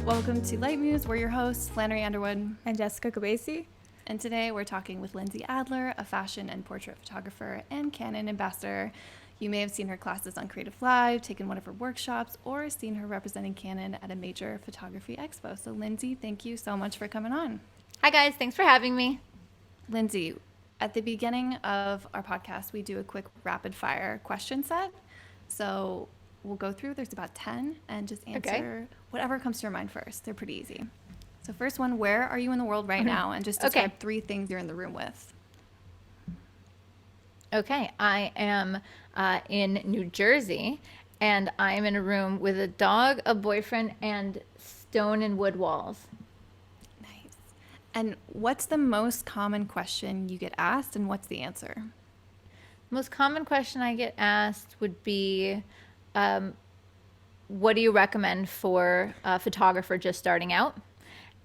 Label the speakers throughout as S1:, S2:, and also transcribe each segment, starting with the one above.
S1: Welcome to Light Muse. We're your hosts, Flannery Underwood
S2: and Jessica Cabesi.
S1: And today we're talking with Lindsay Adler, a fashion and portrait photographer and Canon ambassador. You may have seen her classes on Creative Live, taken one of her workshops, or seen her representing Canon at a major photography expo. So Lindsay, thank you so much for coming on.
S3: Hi guys, thanks for having me.
S1: Lindsay, at the beginning of our podcast, we do a quick rapid fire question set. So we'll go through, there's about 10, and just answer whatever comes to your mind first. They're pretty easy. So first one, where are you in the world right now? And just describe 3 things you're in the room with.
S3: Okay, I am in New Jersey, and I am in a room with a dog, a boyfriend, and stone and wood walls.
S1: Nice. And what's the most common question you get asked, and what's the answer?
S3: Most common question I get asked would be, what do you recommend for a photographer just starting out?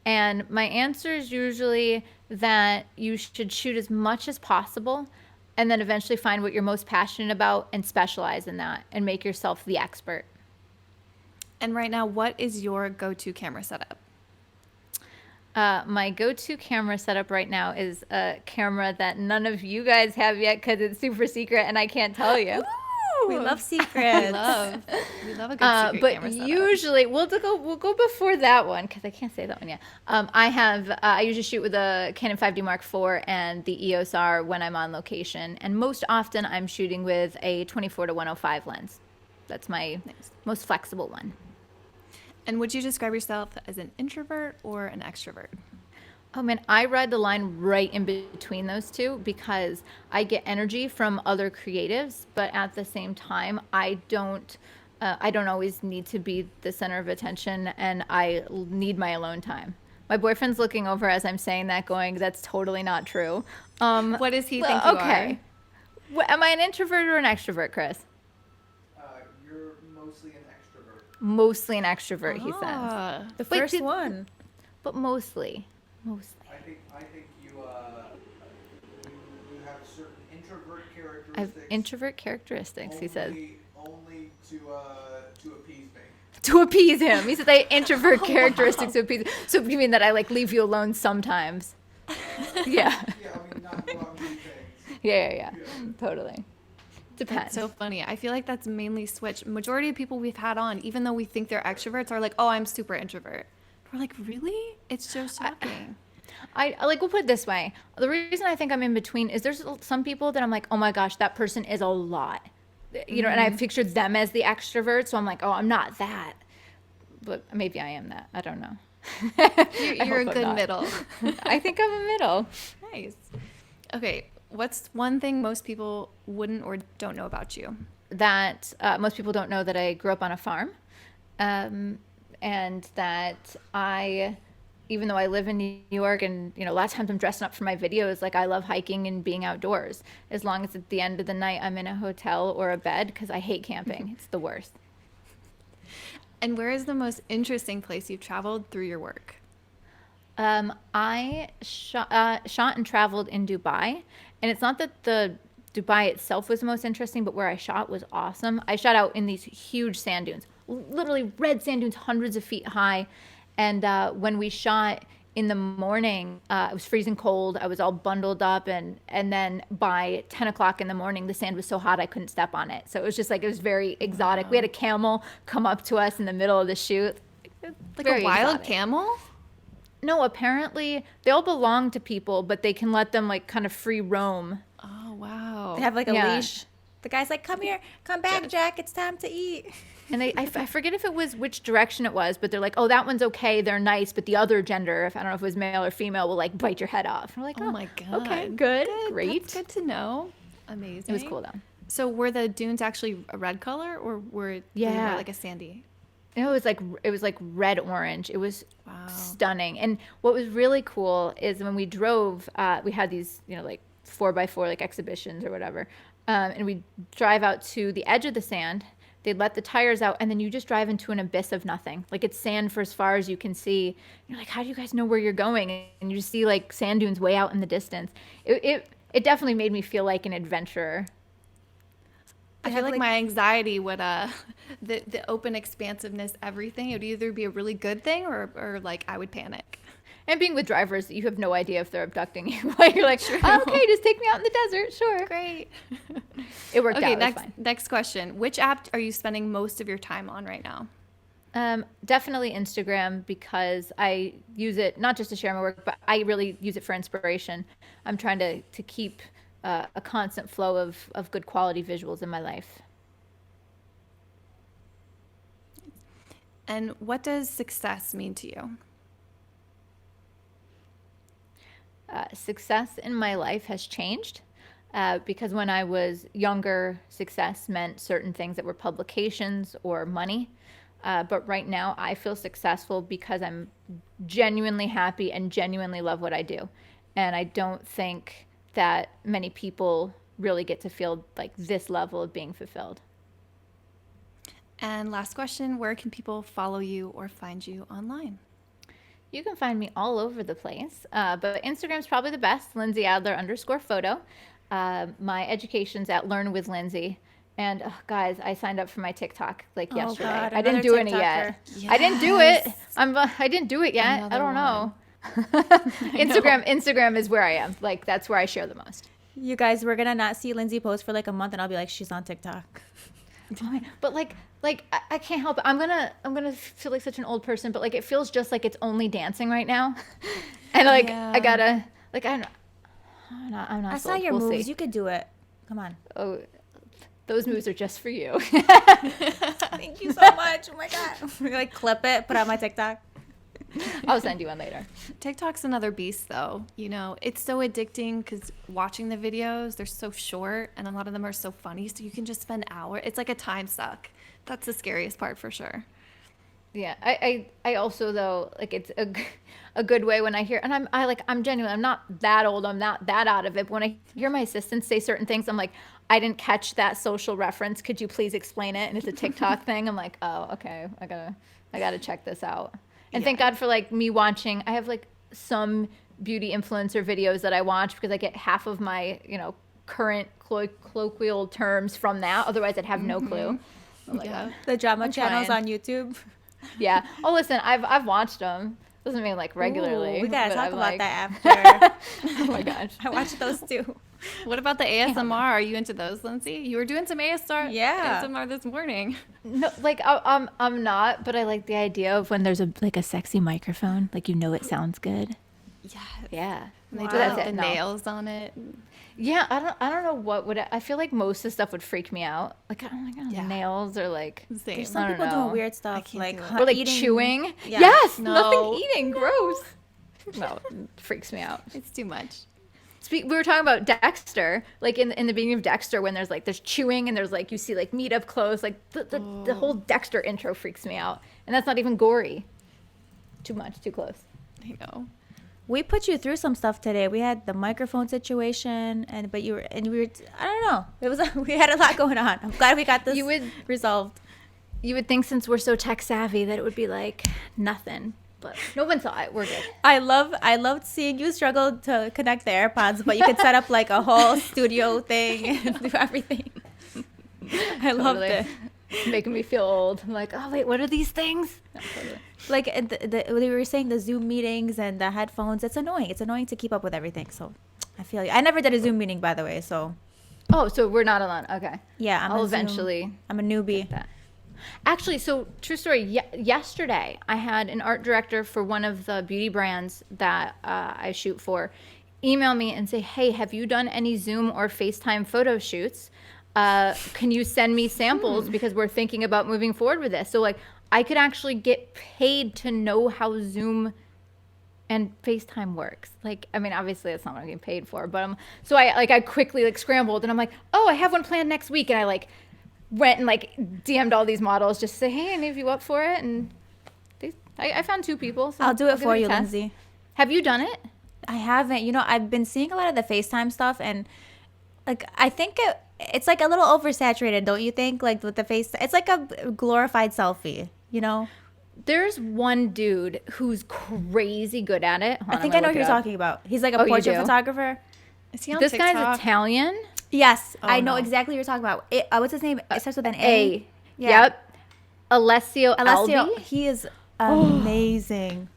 S3: And my answer is usually that you should shoot as much as possible and then eventually find what you're most passionate about and specialize in that and make yourself the expert.
S1: And right now, what is your go-to camera setup?
S3: My go-to camera setup right now is a camera that none of you guys have yet because it's super secret and I can't tell you.
S2: We love secrets.
S1: we love a good secret camera setup.
S3: Usually we'll go before that one because I can't say that one yet. I usually shoot with a Canon 5D Mark IV and the EOS R when I'm on location, and most often I'm shooting with a 24-105 lens. That's my most flexible one.
S1: And would you describe yourself as an introvert or an extrovert?
S3: Oh man, I ride the line right in between those two because I get energy from other creatives, but at the same time, I don't always need to be the center of attention, and I need my alone time. My boyfriend's looking over as I'm saying that, going, "That's totally not true."
S1: What does he think you are?
S3: Am I an introvert or an extrovert, Chris?
S4: You're mostly an extrovert.
S3: Mostly an extrovert, he says.
S2: The first one.
S3: But mostly.
S4: I think you have certain introvert characteristics.
S3: I have introvert characteristics, he says.
S4: Only to appease me.
S3: To appease him. He says I have introvert characteristics to appease. So you mean that I leave you alone sometimes? Yeah.
S4: Yeah, I mean, not go out and do things.
S3: Yeah. Totally. Depends.
S1: That's so funny. I feel like that's mainly switched. Majority of people we've had on, even though we think they're extroverts, are like, "Oh, I'm super introvert." We're like, really? It's so shocking.
S3: We'll put it this way. The reason I think I'm in between is there's some people that I'm like, oh my gosh, that person is a lot. You know, and I pictured them as the extrovert. So I'm like, oh, I'm not that. But maybe I am that. I don't know.
S1: You're a good middle.
S3: I think I'm a middle.
S1: Nice. Okay. What's one thing most people wouldn't or don't know about you?
S3: That most people don't know that I grew up on a farm. And that even though I live in New York and, a lot of times I'm dressing up for my videos, I love hiking and being outdoors. As long as at the end of the night I'm in a hotel or a bed because I hate camping. It's the worst.
S1: And where is the most interesting place you've traveled through your work?
S3: I shot and traveled in Dubai. And it's not that the Dubai itself was the most interesting, but where I shot was awesome. I shot out in these huge sand dunes. Literally red sand dunes, hundreds of feet high. And when we shot in the morning, it was freezing cold. I was all bundled up. And then by 10 o'clock in the morning, the sand was so hot I couldn't step on it. So it was just it was very exotic. Wow. We had a camel come up to us in the middle of the shoot.
S1: Like a wild
S3: exotic.
S1: Camel?
S3: No, apparently they all belong to people, but they can let them kind of free roam.
S1: Oh, wow.
S2: They have a leash. The guy's like, come here, come back, Jack. It's time to eat.
S3: And I forget if it was which direction it was, but they're like, oh, that one's okay. They're nice. But the other gender, I don't know if it was male or female, will bite your head off. And we're like,
S1: oh my God.
S3: Okay, good. Great.
S1: That's good to know. Amazing.
S3: It was cool though.
S1: So were the dunes actually a red color or were they more like a sandy?
S3: It was like red orange. It was stunning. And what was really cool is when we drove, we had these 4x4 exhibitions or whatever, and we drive out to the edge of the sand. They'd let the tires out, and then you just drive into an abyss of nothing. It's sand for as far as you can see. You're like, how do you guys know where you're going? And you just see sand dunes way out in the distance. It definitely made me feel like an adventurer.
S1: I feel like my anxiety would the open expansiveness, everything, it would either be a really good thing or like I would panic.
S3: And being with drivers, you have no idea if they're abducting you. You're like, oh, okay, just take me out in the desert, sure.
S1: Great.
S3: It worked out.
S1: Okay,
S3: It was fine.
S1: next question. Which app are you spending most of your time on right now?
S3: Definitely Instagram, because I use it not just to share my work, but I really use it for inspiration. I'm trying to keep a constant flow of good quality visuals in my life.
S1: And what does success mean to you?
S3: Success in my life has changed because when I was younger, success meant certain things that were publications or money. But right now, I feel successful because I'm genuinely happy and genuinely love what I do. And I don't think that many people really get to feel like this level of being fulfilled.
S1: And last question, where can people follow you or find you online?
S3: You can find me all over the place, but Instagram's probably the best, Lindsay Adler _photo. My education's at Learn with Lindsay. And guys, I signed up for my TikTok yesterday.
S2: God,
S3: I didn't do any yet.
S1: Yes.
S3: I didn't do it. I didn't do it yet.
S1: Another
S3: I don't know. Instagram is where I am. That's where I share the most.
S2: You guys, we're gonna not see Lindsay post for like a month, and I'll be like, she's on TikTok.
S3: But I can't help it. I'm gonna feel like such an old person, but it feels just like it's only dancing right now, and
S1: Yeah.
S3: I gotta I'm not.
S2: I saw
S3: sold.
S2: your
S3: We'll
S2: moves.
S3: see.
S2: You could do it. Come on.
S3: Oh, those moves are just for you.
S2: Thank you so much. Oh my god. Clip it. Put it on my TikTok.
S3: I'll send you one later.
S1: TikTok's another beast, though. It's so addicting because watching the videos, they're so short and a lot of them are so funny. So you can just spend hours. It's like a time suck. That's the scariest part for sure.
S3: Yeah, I also though it's a good way when I hear, and I'm genuine. I'm not that old. I'm not that out of it. But when I hear my assistants say certain things, I'm like, I didn't catch that social reference. Could you please explain it? And it's a TikTok thing. I'm like, oh, okay. I gotta check this out. And thank God for me watching. I have some beauty influencer videos that I watch because I get half of my current colloquial terms from that. Otherwise, I'd have no clue.
S1: Yeah.
S2: The drama
S3: I'm
S2: channels
S3: trying.
S2: on YouTube.
S3: Yeah. Oh, listen, I've watched them. Doesn't mean regularly.
S2: Ooh, we gotta
S3: but
S2: talk
S3: I'm
S2: about
S3: like,
S2: that after.
S3: Oh my gosh.
S2: I watched those too.
S1: What about the ASMR? Are you into those, Lindsay? You were doing some ASMR this morning.
S3: No, I'm not, but I like the idea of when there's a sexy microphone, it sounds good.
S1: Yes.
S3: Yeah.
S1: And they
S2: Wow.
S1: do
S3: That's
S1: the
S3: it, no.
S1: nails on it.
S3: Yeah, I don't know what would I feel like most of the stuff would freak me out. Oh my god,
S1: Yeah.
S3: nails or
S1: Same.
S2: There's
S3: I
S2: some
S3: don't
S2: people
S3: know.
S2: doing weird stuff
S1: can't do it.
S3: or
S2: eating.
S3: chewing.
S2: Yeah.
S3: Yes,
S1: No.
S3: nothing eating. Gross. No, it freaks me out.
S1: It's too much.
S3: We were talking about Dexter, in the beginning of Dexter when there's chewing and there's you see meat up close, the whole Dexter intro freaks me out, and that's not even gory. Too much, too close.
S1: I know.
S2: We put you through some stuff today. We had the microphone situation, we were. I don't know. It was we had a lot going on. I'm glad we got this resolved.
S3: You would think since we're so tech savvy that it would be nothing, but no one saw it. We're good.
S2: I loved seeing you struggle to connect the AirPods, but you could set up a whole studio thing and do everything. I loved it.
S3: It's making me feel old. I'm like, oh wait, what are these things? No, totally.
S2: They were saying the Zoom meetings and the headphones. It's annoying. It's annoying to keep up with everything. So I feel you. I never did a Zoom meeting, by the way. So
S3: Oh, so we're not alone. Okay.
S2: yeah,
S3: I'll eventually.
S2: I'm a newbie.
S3: That. Actually, so true story. Yesterday, I had an art director for one of the beauty brands that I shoot for email me and say, hey, have you done any Zoom or FaceTime photo shoots? Can you send me samples because we're thinking about moving forward with this? So I could actually get paid to know how Zoom and FaceTime works. Obviously that's not what I'm getting paid for, but so I quickly scrambled and I'm like, oh, I have one planned next week. And I went and DM'd all these models just to say, hey, any of you up for it? And I found 2 people. So
S2: I'll do it
S3: give
S2: for
S3: a
S2: you,
S3: test.
S2: Lindsay.
S3: Have you done it?
S2: I haven't. I've been seeing a lot of the FaceTime stuff, and I think it's a little oversaturated, don't you think? With the face, it's like a glorified selfie.
S3: There's one dude who's crazy good at it. Hold
S2: I
S3: on,
S2: think
S3: I'm
S2: I know
S3: gonna
S2: who
S3: look
S2: you're
S3: it up.
S2: talking about. He's a
S3: Oh, you
S2: portrait
S3: do?
S2: photographer.
S1: Is he on
S3: This
S1: TikTok?
S3: guy's Italian.
S2: Yes,
S1: Oh,
S2: I know
S1: no.
S2: exactly what you're talking about. What's his name? It starts with an A.
S3: A.
S2: Yeah.
S3: Yep. Alessio
S2: Alessio,
S3: Albi.
S2: he is amazing.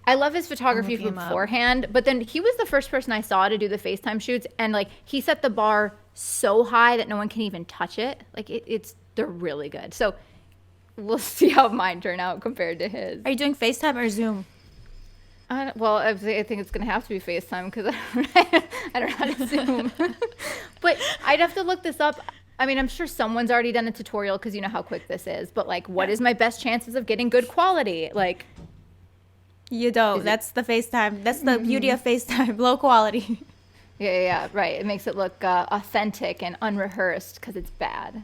S3: I love his photography
S1: looking him up.
S3: beforehand, but then he was the first person I saw to do the FaceTime shoots, and like he set the bar so high that no one can even touch it. Like they're really good. So we'll see how mine turn out compared to his.
S2: Are you doing FaceTime or Zoom?
S3: Well, I think it's going to have to be FaceTime because I don't know how to Zoom. But I'd have to look this up. I mean, I'm sure someone's already done a tutorial because you know how quick this is. But like, what is my best chances of getting good quality? Like,
S2: You don't. That's the FaceTime. That's the beauty of FaceTime. Low quality.
S3: yeah, right. It makes it look authentic and unrehearsed because it's bad.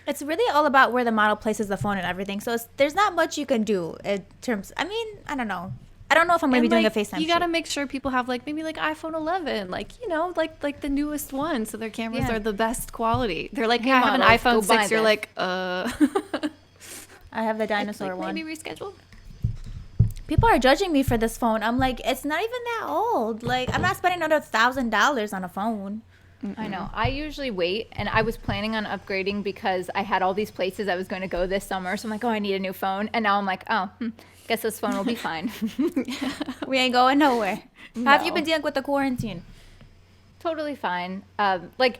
S2: It's really all about where the model places the phone and everything. So there's not much you can do in terms. I mean, I don't know. I don't know if I'm going to be doing a FaceTime.
S1: You got to
S2: shoot.
S1: make sure people have like maybe like iPhone 11, like you know, like the newest one, so their cameras are the best quality. They're like, yeah, I have an
S3: models,
S1: iPhone
S3: go buy
S1: 6. You're
S3: this.
S1: like,
S2: I have the dinosaur
S1: like,
S2: one.
S1: maybe reschedule.
S2: People are judging me for this phone. I'm like, it's not even that old. Like, I'm not spending another $1,000 on a phone.
S3: I know. I usually wait, and I was planning on upgrading because I had all these places I was going to go this summer. So I'm like, oh, I need a new phone. And now I'm like, oh, guess this phone will be fine.
S2: We ain't going nowhere. How have you
S3: No.
S2: been dealing with the quarantine?
S3: Totally fine. Like,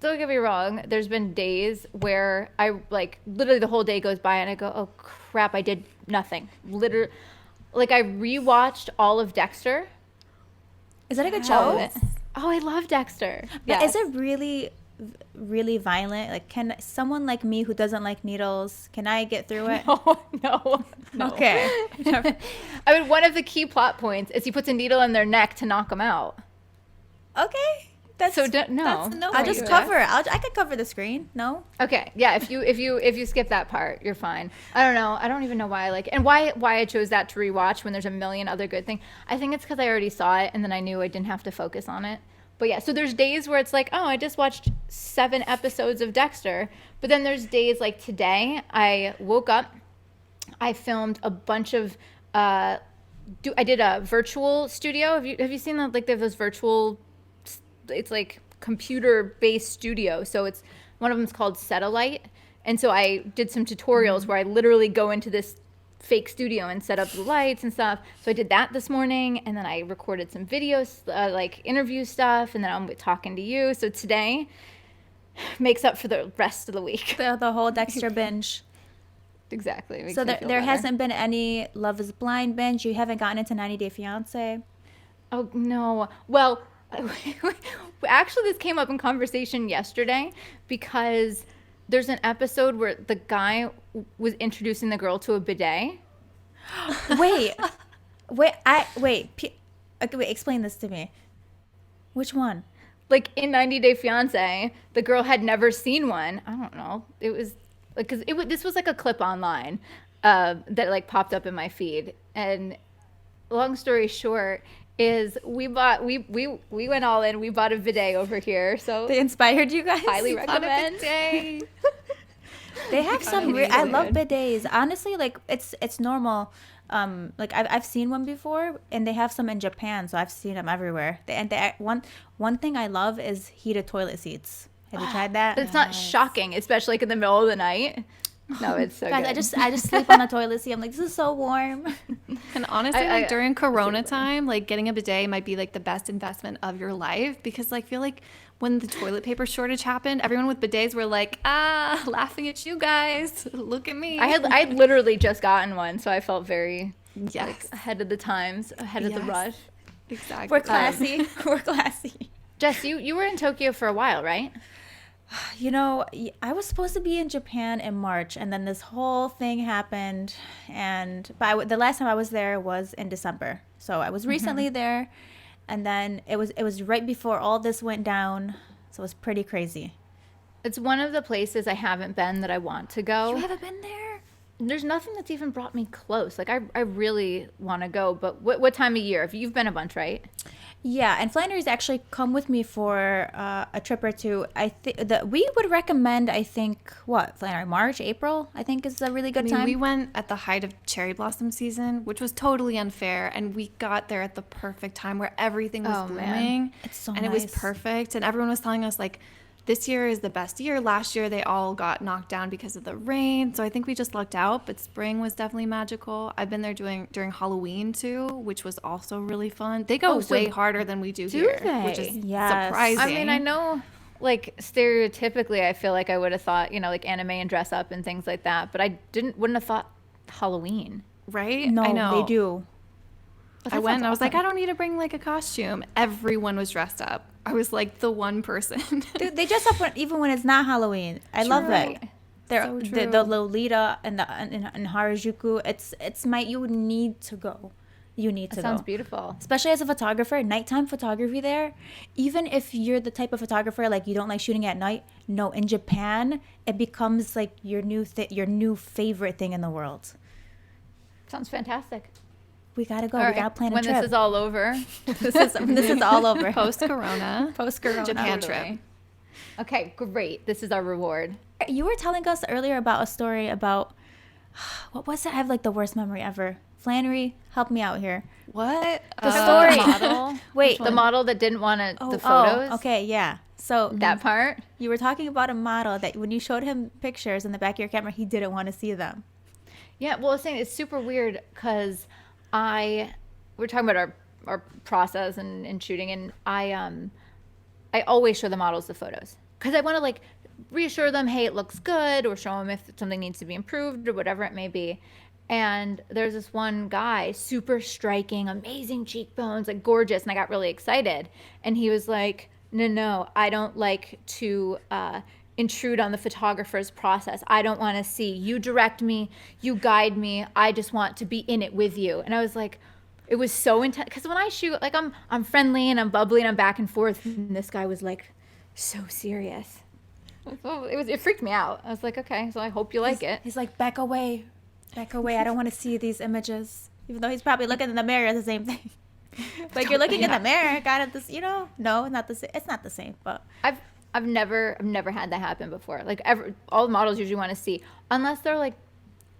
S3: don't get me wrong. There's been days where I like literally the whole day goes by and I go, oh crap, I did nothing. Literally, like I rewatched all of Dexter.
S2: Is that a good
S3: All
S2: show?
S3: of it. Oh, I love Dexter.
S2: But
S3: Yes.
S2: is it really, really violent? Like, can someone like me who doesn't like needles, can I get through it?
S3: No.
S2: Okay.
S3: I mean, one of the key plot points is he puts a needle in their neck to knock them out.
S2: Okay. That's
S3: No.
S2: That's,
S1: No
S2: I'll
S1: way.
S2: just cover it. I could cover the screen. No.
S3: Okay, yeah. If you skip that part, you're fine. I don't know. I don't even know why I like it. And why I chose that to rewatch when there's a million other good things. I think it's because I already saw it and then I knew I didn't have to focus on it. But yeah, so there's days where it's like, oh, I just watched 7 episodes of Dexter. But then there's days like today. I woke up, I filmed a bunch of. I did a virtual studio. Have you seen that? Like they have those virtual. It's like computer-based studio. So it's one of them is called Satellite, and so I did some tutorials where I literally go into this fake studio and set up the lights and stuff. So I did that this morning, and then I recorded some videos, like interview stuff, and then I'm talking to you. So today makes up for the rest of the week.
S2: The whole Dexter binge.
S3: Exactly. Makes
S2: So
S3: me
S2: there
S3: feel better.
S2: hasn't been any Love is Blind binge. You haven't gotten into 90 Day Fiance.
S3: Oh no. Well, actually, this came up in conversation yesterday because there's an episode where the guy was introducing the girl to a bidet.
S2: Wait, okay, wait. Explain this to me. Which one?
S3: Like in 90 Day Fiance, the girl had never seen one. I don't know. It was like this was like a clip online that like popped up in my feed. And long story short is we went all in. We bought a bidet over here. So
S2: They inspired you guys?
S3: highly recommend.
S2: They have some. I love bidets. Honestly, like it's normal. Like I've seen one before, and they have some in Japan, so I've seen them everywhere. One thing I love is heated toilet seats. Have you tried that?
S3: But it's not shocking, especially like in the middle of the night. No, it's so
S2: Guys,
S3: good.
S2: I just sleep on the toilet seat. I'm like, this is so warm.
S1: And honestly,
S3: I-
S1: like during Corona time, like getting a bidet might be like the best investment of your life because like, I feel like when the toilet paper shortage happened, everyone with bidets were like, laughing at you guys. Look at me.
S3: I had literally just gotten one, so I felt very
S1: yes,
S3: ahead of the times, ahead of the
S1: Yes.
S3: rush.
S1: exactly.
S2: We're classy. We're classy.
S3: Jess, you were in Tokyo for a while, right?
S2: You know, I was supposed to be in Japan in March, and then this whole thing happened. But the last time I was there was in December, so I was recently there, and then it was right before all this went down, so it was pretty crazy.
S3: It's one of the places I haven't been that I want to go.
S2: You haven't been there?
S3: there's nothing that's even brought me close. Like I really want to go, but what time of year? If you've been a bunch, right?
S2: Yeah, and Flannery's actually come with me for a trip or two. I think that we would recommend. I think what Flannery, March, April. I think is a really good time.
S1: We went at the height of cherry blossom season, which was totally unfair, and we got there at the perfect time where everything was blooming.
S2: It's so
S1: and
S2: nice.
S1: it was perfect, and everyone was telling us like, this year is the best year. Last year they all got knocked down because of the rain, so I think we just lucked out. But spring was definitely magical. I've been there during Halloween too, which was also really fun. They go way harder than we do here, which is surprising.
S3: I mean, I know, like stereotypically, I feel like I would have thought, like anime and dress up and things like that, but I wouldn't have thought Halloween.
S1: Right?
S2: No,
S1: I know.
S2: they do.
S1: I went and I was like, I don't need to bring like a costume. Everyone was dressed up. I was like the one person.
S2: Dude, they dress up even when it's not Halloween. I love it.
S1: So
S2: The Lolita and Harajuku. You need to go. You need to go.
S3: Sounds beautiful.
S2: Especially as a photographer, nighttime photography there. Even if you're the type of photographer like you don't like shooting at night, no, in Japan it becomes like your new favorite thing in the world.
S3: Sounds fantastic.
S2: We gotta go.
S3: All
S2: We
S3: right.
S2: gotta plan a
S3: when
S2: trip.
S3: this is all over.
S2: this is all over.
S1: Post-corona. Japan
S3: Totally.
S1: trip.
S3: Okay, great. This is our reward.
S2: You were telling us earlier about a story about what was it? I have like the worst memory ever. Flannery, help me out here.
S1: What?
S2: The story.
S3: Model.
S2: Wait,
S3: The model that didn't want the photos.
S2: Okay, yeah. So
S3: That part.
S2: you were talking about a model that when you showed him pictures in the back of your camera, he didn't want to see them.
S3: Yeah, well, I was saying it's super weird because we're talking about our process and shooting, and I always show the models the photos because I want to like reassure them, hey, it looks good, or show them if something needs to be improved or whatever it may be. And there's this one guy, super striking, amazing cheekbones, like gorgeous, and I got really excited. And he was like, no, I don't like to intrude on the photographer's process. I don't want to see. You direct me, you guide me. I just want to be in it with you. And I was like, it was so intense because when I shoot, like I'm friendly and I'm bubbly and I'm back and forth. And this guy was like so serious. It freaked me out. I was like, okay, so I hope you like it.
S2: He's like, back away. I don't want to see these images. Even though he's probably looking in the mirror at the same thing. Like you're looking in the mirror, got it. This, no, not the same. It's not the same. But
S3: I've never had that happen before. Like all the models usually want to see, unless they're like,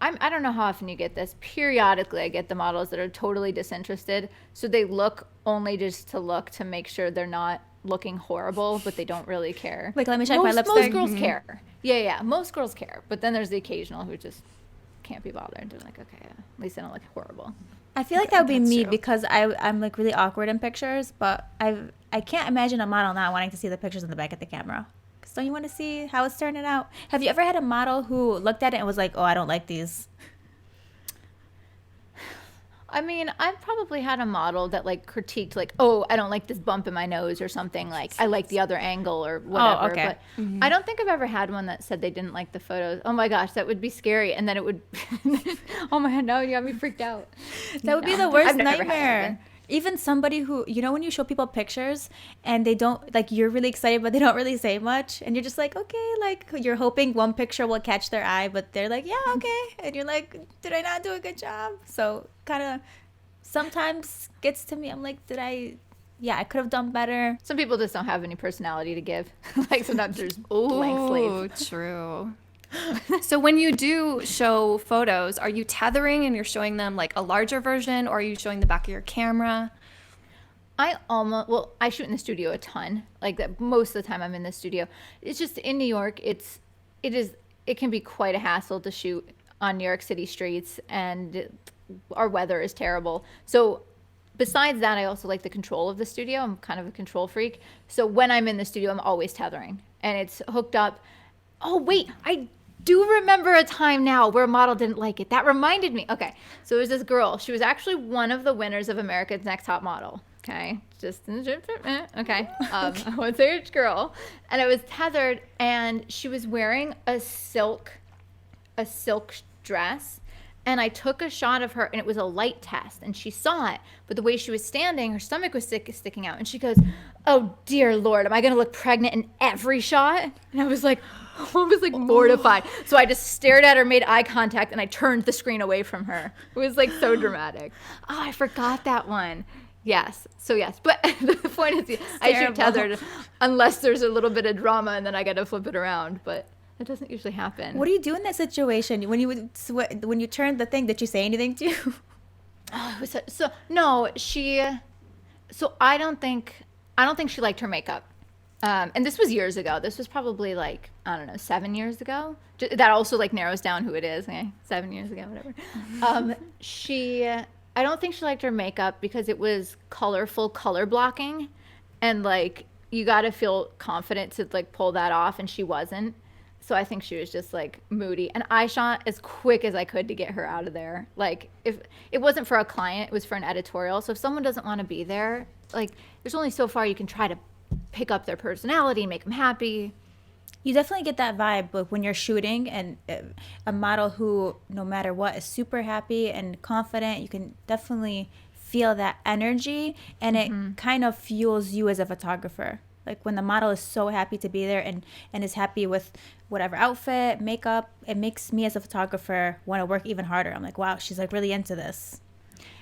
S3: I don't know how often you get this. Periodically, I get the models that are totally disinterested, so they look only just to look to make sure they're not looking horrible, but they don't really care.
S2: Like, let me check my lipstick.
S3: Most girls care. Yeah, most girls care. But then there's the occasional who just can't be bothered. They're like, okay, at least I don't look horrible.
S2: I feel like that would be me
S1: true.
S2: because I'm like really awkward in pictures, but I can't imagine a model not wanting to see the pictures in the back of the camera. Because don't you want to see how it's turning out? Have you ever had a model who looked at it and was like, oh, I don't like these?
S3: I mean, I've probably had a model that like critiqued like, oh, I don't like this bump in my nose or something, like I like the other angle or whatever.
S2: Oh, okay.
S3: But I don't think I've ever had one that said they didn't like the photos. Oh my gosh, that would be scary. And then it would, oh my God, no, you got me freaked out.
S2: That would be the worst
S3: I've never had that
S2: nightmare.
S3: happen.
S2: Even somebody who, when you show people pictures and they don't, like, you're really excited, but they don't really say much. And you're just like, okay, like, you're hoping one picture will catch their eye, but they're like, yeah, okay. And you're like, did I not do a good job? So kind of sometimes gets to me. I'm like, I could have done better.
S3: Some people just don't have any personality to give. Like sometimes there's blank slate.
S1: True. So when you do show photos, are you tethering and you're showing them like a larger version, or are you showing the back of your camera?
S3: I shoot in the studio a ton. Like that, most of the time I'm in the studio. It's just in New York, it can be quite a hassle to shoot on New York City streets, and our weather is terrible. So besides that, I also like the control of the studio. I'm kind of a control freak. So when I'm in the studio, I'm always tethering, and it's hooked up. Oh wait, I do remember a time now where a model didn't like it. That reminded me. Okay, so there's this girl. She was actually one of the winners of America's Next Top Model. Okay, okay. I won't say which girl. And it was tethered, and she was wearing a silk dress. And I took a shot of her, and it was a light test, and she saw it. But the way she was standing, her stomach was sticking out. And she goes, oh, dear Lord, am I going to look pregnant in every shot? And I was like, I was like mortified. So I just stared at her, made eye contact, and I turned the screen away from her. It was like so dramatic. Oh, I forgot that one. Yes. So yes, but the point is, I shoot tethered unless there's a little bit of drama, and then I got to flip it around. But that doesn't usually happen.
S2: What do you do in that situation when you turned the thing? Did you say anything to you?
S3: Oh, it was so no. So I don't think she liked her makeup. And this was years ago. This was probably like, I don't know, 7 years ago. That also like narrows down who it is. Okay? 7 years ago, whatever. I don't think she liked her makeup because it was colorful color blocking. And like, you got to feel confident to like pull that off. And she wasn't. So I think she was just like moody. And I shot as quick as I could to get her out of there. Like, if it wasn't for a client, it was for an editorial. So if someone doesn't want to be there, like, there's only so far you can try to pick up their personality and make them happy.
S2: You definitely get that vibe, but when you're shooting and a model who, no matter what, is super happy and confident, you can definitely feel that energy, and it kind of fuels you as a photographer. Like when the model is so happy to be there and is happy with whatever outfit, makeup, it makes me as a photographer want to work even harder. I'm like, wow, she's like really into this.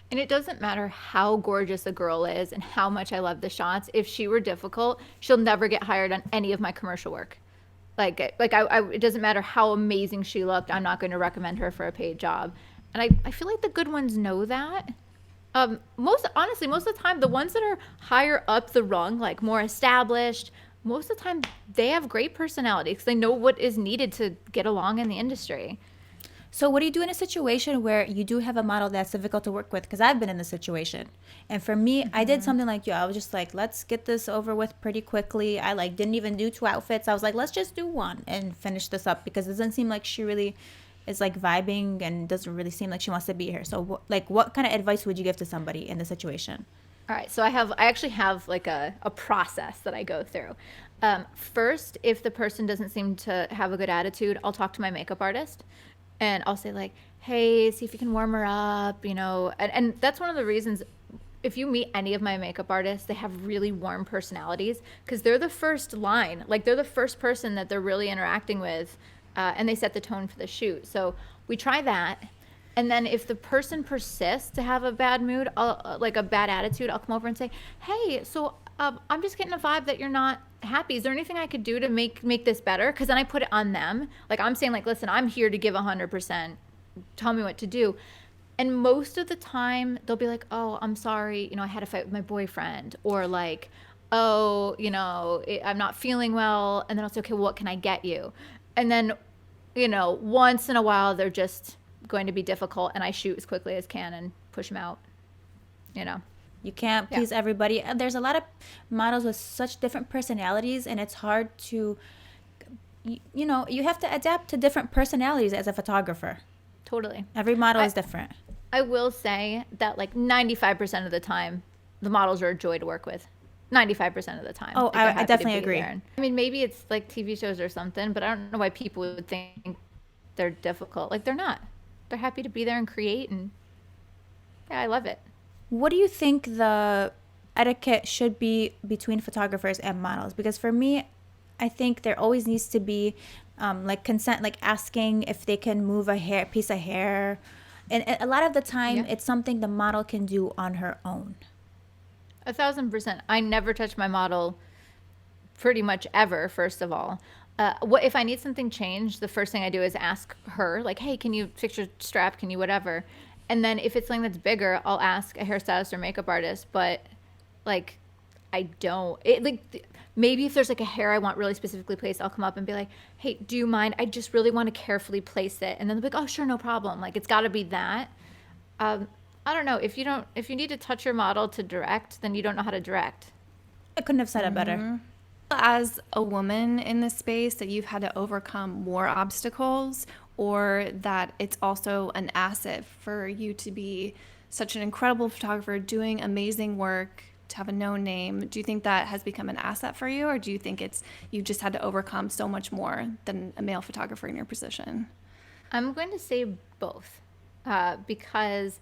S3: And it doesn't matter how gorgeous a girl is and how much I love the shots. If she were difficult, she'll never get hired on any of my commercial work. Like it doesn't matter how amazing she looked. I'm not going to recommend her for a paid job. And I feel like the good ones know that. Most of the time, the ones that are higher up the rung, like more established, most of the time they have great personality because they know what is needed to get along in the industry.
S2: So what do you do in a situation where you do have a model that's difficult to work with? Because I've been in this situation. And for me, I did something like you. I was just like, let's get this over with pretty quickly. I like didn't even do 2 outfits. I was like, let's just do 1 and finish this up because it doesn't seem like she really is like vibing and doesn't really seem like she wants to be here. So what kind of advice would you give to somebody in the situation?
S3: All right. So I actually have like a process that I go through. First, if the person doesn't seem to have a good attitude, I'll talk to my makeup artist. And I'll say like, hey, see if you can warm her up, you know. And that's one of the reasons, if you meet any of my makeup artists, they have really warm personalities because they're the first line. Like they're the first person that they're really interacting with, and they set the tone for the shoot. So we try that. And then if the person persists to have a bad mood, like a bad attitude, I'll come over and say, hey, so I'm just getting a vibe that you're not happy. Is there anything I could do to make this better? Because then I put it on them. Like I'm saying, like, listen, I'm here to give 100%. Tell me what to do. And most of the time they'll be like, oh, I'm sorry. You know, I had a fight with my boyfriend, or like, oh, you know, I'm not feeling well. And then I'll say, okay, well, what can I get you? And then, you know, once in a while they're just going to be difficult and I shoot as quickly as can and push them out, you know.
S2: You can't please everybody. There's a lot of models with such different personalities, and it's hard to, you know, you have to adapt to different personalities as a photographer.
S3: Totally.
S2: Every model is different.
S3: I will say that like 95% of the time, the models are a joy to work with. 95% of the time.
S2: Oh,
S3: like,
S2: I definitely agree.
S3: I mean, maybe it's like TV shows or something, but I don't know why people would think they're difficult. Like they're not. They're happy to be there and create, and yeah, I love it.
S2: What do you think the etiquette should be between photographers and models? Because for me, I think there always needs to be like consent, like asking if they can move a piece of hair. And a lot of the time, it's something the model can do on her own.
S3: 1,000%. I never touch my model pretty much ever, first of all. What if I need something changed, the first thing I do is ask her, like, hey, can you fix your strap? Can you whatever? And then if it's something that's bigger, I'll ask a hairstylist or makeup artist. But like, I don't. Maybe if there's like a hair I want really specifically placed, I'll come up and be like, hey, do you mind? I just really want to carefully place it. And then they'll be like, oh, sure, no problem. Like, it's got to be that. I don't know. If you need to touch your model to direct, then you don't know how to direct.
S2: I couldn't have said it better.
S1: As a woman in this space, that you've had to overcome more obstacles, or that it's also an asset for you to be such an incredible photographer doing amazing work, to have a known name? Do you think that has become an asset for you, or do you think you just had to overcome so much more than a male photographer in your position?
S3: I'm going to say both, because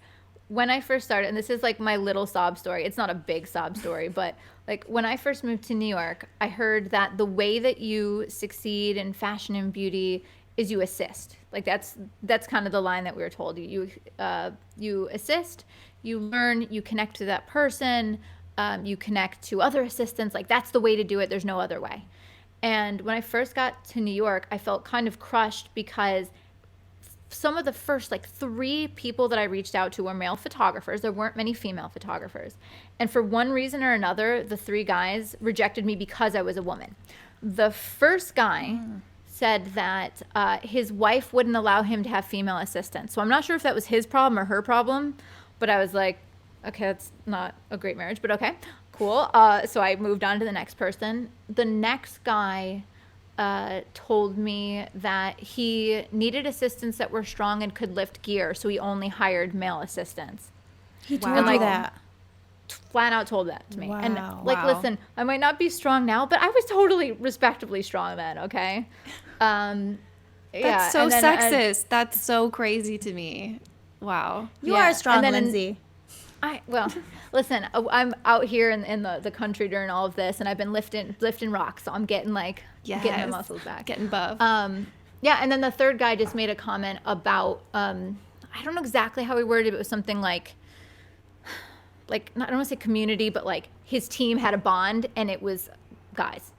S3: when I first started, and this is like my little sob story. It's not a big sob story, but like when I first moved to New York, I heard that the way that you succeed in fashion and beauty is you assist. Like that's kind of the line that we were told. You assist, you learn, you connect to that person, you connect to other assistants. Like that's the way to do it. There's no other way. And when I first got to New York, I felt kind of crushed because some of the first like 3 people that I reached out to were male photographers. There weren't many female photographers. And for one reason or another, the 3 guys rejected me because I was a woman. The first guy said that his wife wouldn't allow him to have female assistants. So I'm not sure if that was his problem or her problem, but I was like, okay, that's not a great marriage, but okay, cool. So I moved on to the next person. The next guy told me that he needed assistants that were strong and could lift gear, so he only hired male assistants.
S2: He told you that?
S3: Flat out told that to me.
S2: Wow.
S3: And like, listen, I might not be strong now, but I was totally respectably strong then, okay?
S1: That's so sexist. That's so crazy to me. Wow.
S2: You are strong, Lindsay.
S3: Listen, I'm out here in the country during all of this, and I've been lifting rocks, so I'm getting like getting my muscles back,
S1: getting buff.
S3: Yeah, and then the third guy just made a comment about I don't know exactly how he worded it, but it was something like I don't want to say community, but like his team had a bond, and it was guys.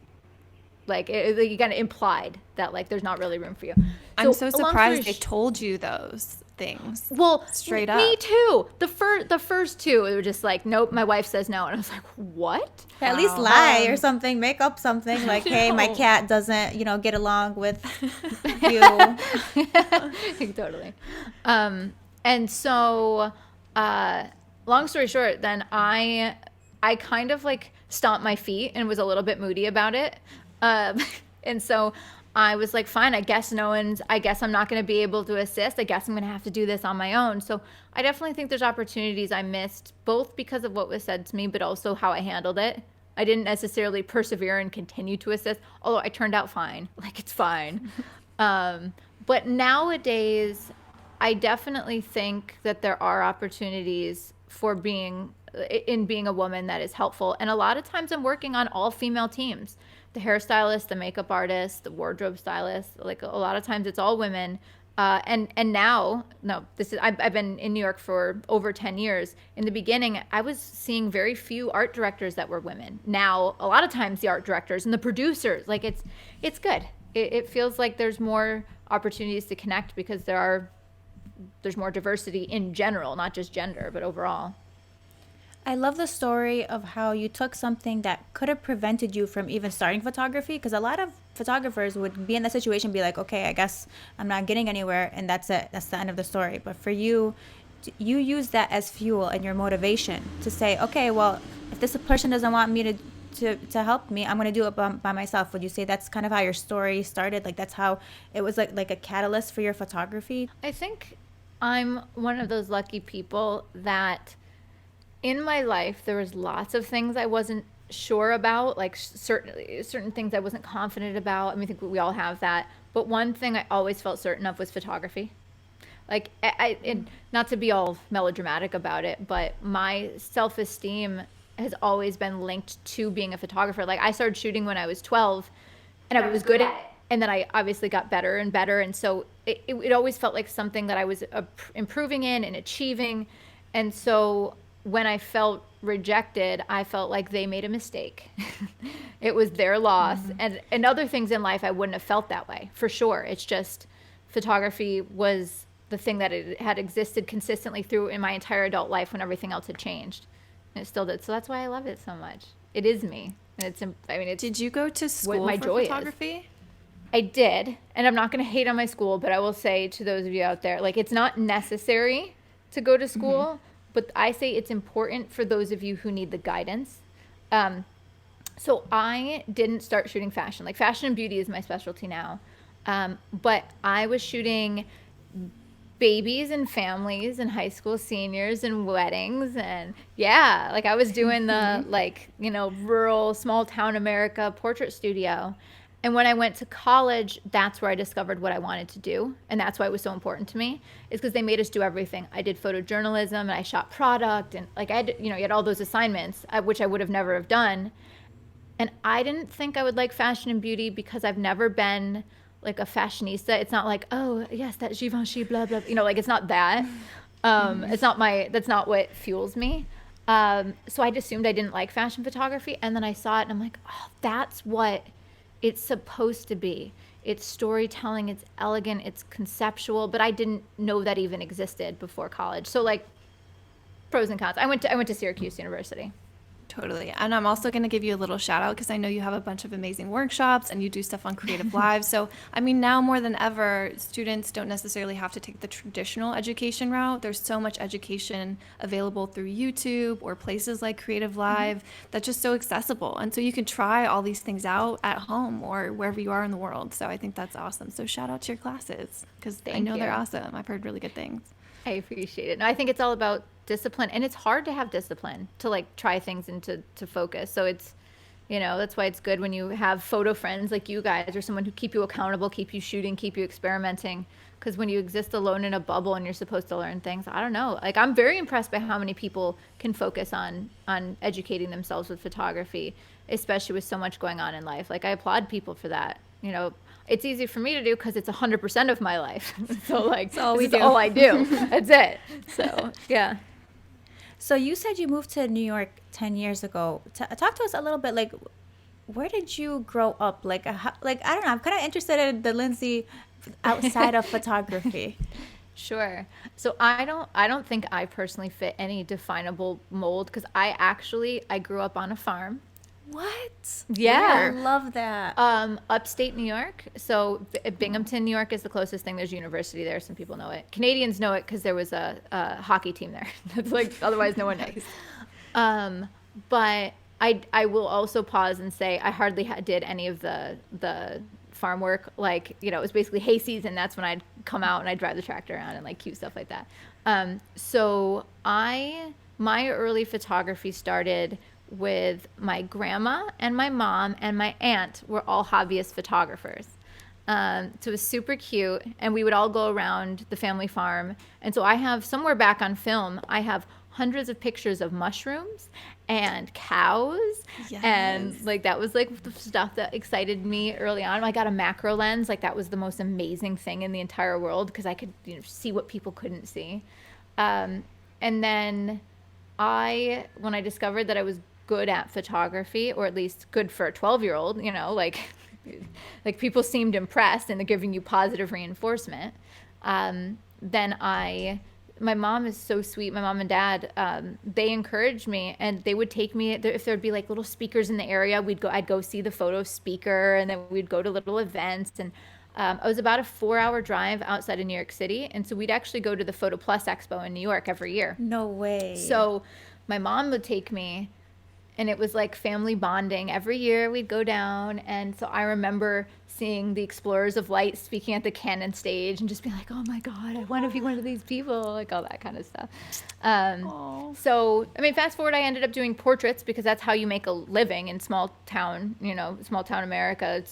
S3: Like you kind of implied that like there's not really room for you.
S1: I'm so surprised they told you those things.
S3: Well,
S1: straight up.
S3: Me too. The first 2, they were just like, nope, my wife says no, and I was like, what?
S2: At least lie or something. Make up something like, hey, my cat doesn't, get along with you.
S3: Totally. And so, long story short, then I kind of like stomped my feet and was a little bit moody about it. And so I was like, fine, I guess I'm not going to be able to assist. I guess I'm going to have to do this on my own. So I definitely think there's opportunities I missed, both because of what was said to me, but also how I handled it. I didn't necessarily persevere and continue to assist, although I turned out fine. Like, it's fine. But nowadays, I definitely think that there are opportunities for being a woman that is helpful. And a lot of times I'm working on all female teams. The hairstylist, the makeup artist, the wardrobe stylist, like a lot of times it's all women. And now, I've been in New York for over 10 years. In the beginning, I was seeing very few art directors that were women. Now, a lot of times the art directors and the producers, like it's good. It feels like there's more opportunities to connect because there's more diversity in general, not just gender, but overall.
S2: I love the story of how you took something that could have prevented you from even starting photography, because a lot of photographers would be in that situation and be like, okay, I guess I'm not getting anywhere, and that's it. That's the end of the story. But for you, you use that as fuel and your motivation to say, okay, well, if this person doesn't want me to help me, I'm going to do it by myself. Would you say that's kind of how your story started? Like that's how it was like a catalyst for your photography?
S3: I think I'm one of those lucky people that in my life, there was lots of things I wasn't sure about, like certain things I wasn't confident about. I mean, I think we all have that. But one thing I always felt certain of was photography. Like, and not to be all melodramatic about it, but my self-esteem has always been linked to being a photographer. Like, I started shooting when I was 12, and I was good at it. And then I obviously got better and better. And so it always felt like something that I was improving in and achieving. And so when I felt rejected, I felt like they made a mistake. It was their loss. Mm-hmm. And other things in life, I wouldn't have felt that way, for sure. It's just photography was the thing that it had existed consistently through in my entire adult life when everything else had changed. And it still did. So that's why I love it so much. It is me. And it's
S1: Did you go to school
S3: my
S1: for
S3: joy
S1: photography?
S3: Is. I did. And I'm not going to hate on my school, but I will say to those of you out there, like, it's not necessary to go to school. Mm-hmm. But I say it's important for those of you who need the guidance. So I didn't start shooting fashion. Like, fashion and beauty is my specialty now. But I was shooting babies and families and high school seniors and weddings. And yeah, like I was doing the, like, rural, small town America portrait studio. And when I went to college, that's where I discovered what I wanted to do. And that's why it was so important to me, is because they made us do everything. I did photojournalism and I shot product, and like I had, you had all those assignments, which I would have never have done. And I didn't think I would like fashion and beauty because I've never been like a fashionista. It's not like, oh yes, that Givenchy, blah, blah, like it's not that. That's not what fuels me. So I assumed I didn't like fashion photography. And then I saw it and I'm like, oh, that's what it's supposed to be. It's storytelling, it's elegant, it's conceptual, but I didn't know that even existed before college. So like pros and cons. I went to Syracuse University.
S1: Totally. And I'm also going to give you a little shout out because I know you have a bunch of amazing workshops and you do stuff on Creative Live. So, I mean, now more than ever, students don't necessarily have to take the traditional education route. There's so much education available through YouTube or places like Creative Live that's just so accessible. And so you can try all these things out at home or wherever you are in the world. So I think that's awesome. So shout out to your classes because I know they're awesome. I've heard really good things.
S3: I appreciate it. No, I think it's all about discipline, and it's hard to have discipline to like try things and to focus. So it's, that's why it's good when you have photo friends like you guys or someone who keep you accountable, keep you shooting, keep you experimenting. Because when you exist alone in a bubble and you're supposed to learn things, I don't know. Like I'm very impressed by how many people can focus on educating themselves with photography, especially with so much going on in life. Like I applaud people for that. It's easy for me to do because it's 100% of my life. So like, all I do. That's it. So yeah.
S2: So you said you moved to New York 10 years ago. Talk to us a little bit, like, where did you grow up? Like, I don't know. I'm kind of interested in the Lindsay outside of photography.
S3: Sure. So I don't think I personally fit any definable mold because I grew up on a farm.
S2: What?
S3: Yeah.
S2: I love that.
S3: Upstate New York. So Binghamton, New York is the closest thing. There's a university there. Some people know it. Canadians know it because there was a hockey team there. That's like, otherwise no one knows. But I will also pause and say I hardly did any of the farm work. Like, it was basically hay season. That's when I'd come out and I'd drive the tractor around and like cute stuff like that. So my early photography started with my grandma and my mom and my aunt were all hobbyist photographers. So it was super cute. And we would all go around the family farm. And so I have somewhere back on film, I have hundreds of pictures of mushrooms and cows. Yes. And like, that was like the stuff that excited me early on. I got a macro lens. Like that was the most amazing thing in the entire world because I could see what people couldn't see. And then when I discovered that I was good at photography, or at least good for a 12-year-old, like people seemed impressed and they're giving you positive reinforcement. Then my mom is so sweet. My mom and dad, they encouraged me and they would take me if there'd be like little speakers in the area, I'd go see the photo speaker and then we'd go to little events. And I was about a 4-hour drive outside of New York City. And so we'd actually go to the Photo Plus Expo in New York every year.
S2: No way.
S3: So my mom would take me and it was like family bonding. Every year we'd go down. And so I remember seeing the Explorers of Light speaking at the Canon stage and just being like, oh my God, I want to be one of these people, like all that kind of stuff. So, I mean, fast forward, I ended up doing portraits because that's how you make a living in small town America.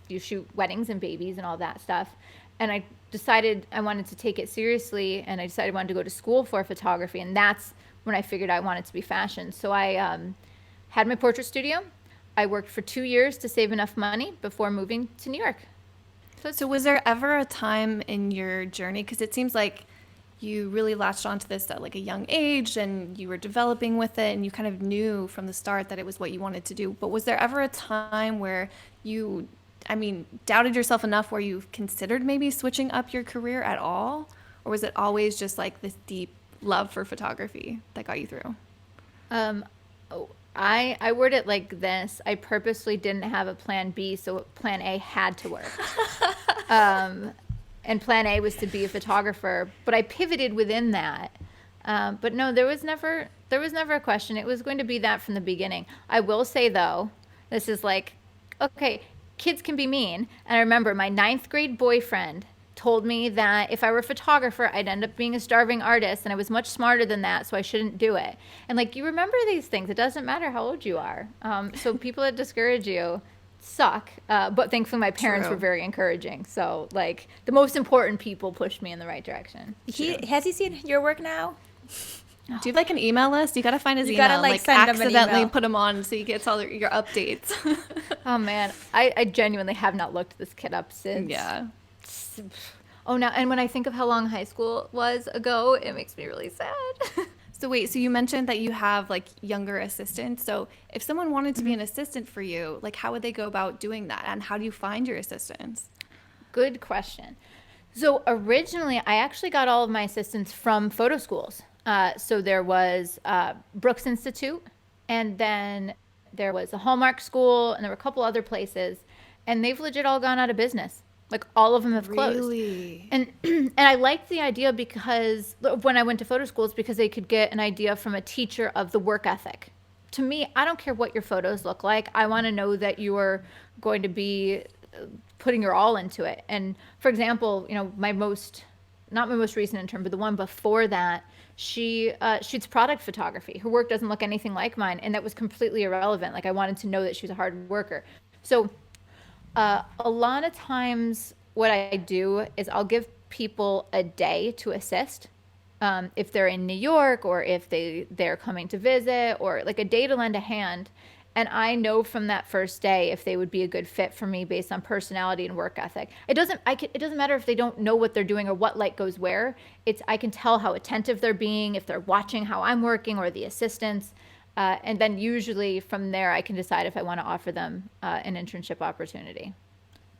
S3: You shoot weddings and babies and all that stuff. And I decided I wanted to take it seriously and I decided I wanted to go to school for photography. And that's when I figured I wanted to be fashion. So I had my portrait studio. I worked for 2 years to save enough money before moving to New York.
S1: So was there ever a time in your journey, because it seems like you really latched onto this at like a young age and you were developing with it and you kind of knew from the start that it was what you wanted to do, but was there ever a time where you, doubted yourself enough where you considered maybe switching up your career at all? Or was it always just like this deep love for photography that got you through?
S3: I word it like this. I purposely didn't have a plan B, so plan A had to work. And plan A was to be a photographer, but I pivoted within that. But no, there was never a question. It was going to be that from the beginning. I will say though, this is like, okay, kids can be mean. And I remember my 9th grade boyfriend told me that if I were a photographer, I'd end up being a starving artist, and I was much smarter than that, so I shouldn't do it. And like, you remember these things. It doesn't matter how old you are. So people that discourage you, suck. But thankfully my parents
S1: True.
S3: were very encouraging. So like the most important people pushed me in the right direction.
S2: Has he seen your work now?
S1: Do you have like an email list? You gotta find his
S2: You
S1: email.
S2: gotta, like,
S1: like
S2: send him an
S1: accidentally
S2: email.
S1: put him on so he gets all your updates.
S3: Oh man, I genuinely have not looked this kid up since.
S1: Yeah.
S3: Oh, now, and when I think of how long high school was ago, it makes me really sad.
S1: So wait, so you mentioned that you have like younger assistants. So if someone wanted to be an assistant for you, like how would they go about doing that? And how do you find your assistants?
S3: Good question. So originally, I actually got all of my assistants from photo schools. So there was Brooks Institute, and then there was a Hallmark school, and there were a couple other places, and they've legit all gone out of business. Like all of them have closed.
S1: Really?
S3: And I liked the idea because when I went to photo schools, because they could get an idea from a teacher of the work ethic. To me, I don't care what your photos look like. I want to know that you are going to be putting your all into it. And for example, you know, not my most recent intern, but the one before that, she shoots product photography. Her work doesn't look anything like mine, and that was completely irrelevant. Like I wanted to know that she was a hard worker. So a lot of times what I do is I'll give people a day to assist. If they're in New York or if they're coming to visit, or like a day to lend a hand. And I know from that first day if they would be a good fit for me based on personality and work ethic. It doesn't matter if they don't know what they're doing or what light goes where. I can tell how attentive they're being, if they're watching how I'm working or the assistants. And then usually from there, I can decide if I want to offer them an internship opportunity.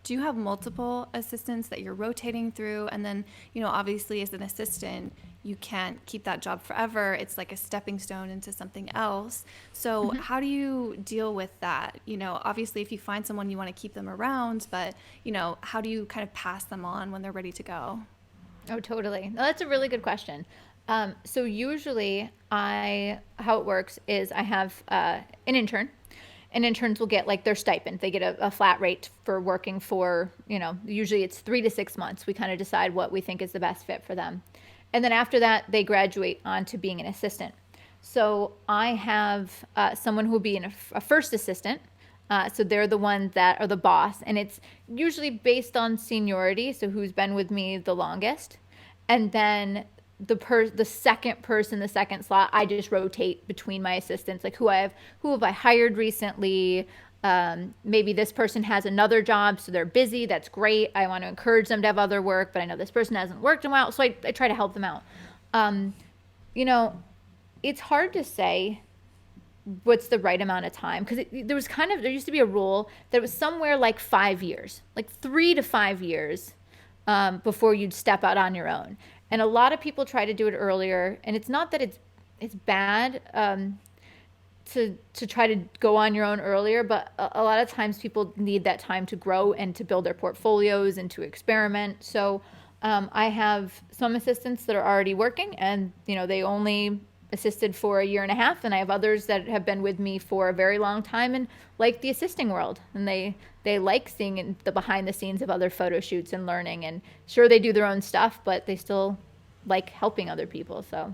S1: Do you have multiple assistants that you're rotating through? And then, you know, obviously as an assistant, you can't keep that job forever. It's like a stepping stone into something else. So how do you deal with that? You know, obviously if you find someone, you want to keep them around, but, you know, how do you kind of pass them on when they're ready to go?
S3: Oh, totally. No, that's a really good question. So usually how it works is I have an intern, and interns will get like their stipend. They get a flat rate for working for, you know, usually it's 3 to 6 months. We kind of decide what we think is the best fit for them. And then after that, they graduate on to being an assistant. So I have someone who will be a first assistant. So they're the ones that are the boss, and it's usually based on seniority. So who's been with me the longest. And then the second person, the second slot, I just rotate between my assistants, like who have I hired recently. Maybe this person has another job, so they're busy. That's great. I want to encourage them to have other work, but I know this person hasn't worked in a while, so I try to help them out. You know, it's hard to say what's the right amount of time, because there used to be a rule that was somewhere like 5 years, like 3 to 5 years before you'd step out on your own. And a lot of people try to do it earlier, and it's not that it's bad to try to go on your own earlier, but a lot of times people need that time to grow and to build their portfolios and to experiment. So I have some assistants that are already working, and you know, they only assisted for 1.5 years, and I have others that have been with me for a very long time and like the assisting world, and they like seeing the behind the scenes of other photo shoots and learning. And sure, they do their own stuff, but they still like helping other people. So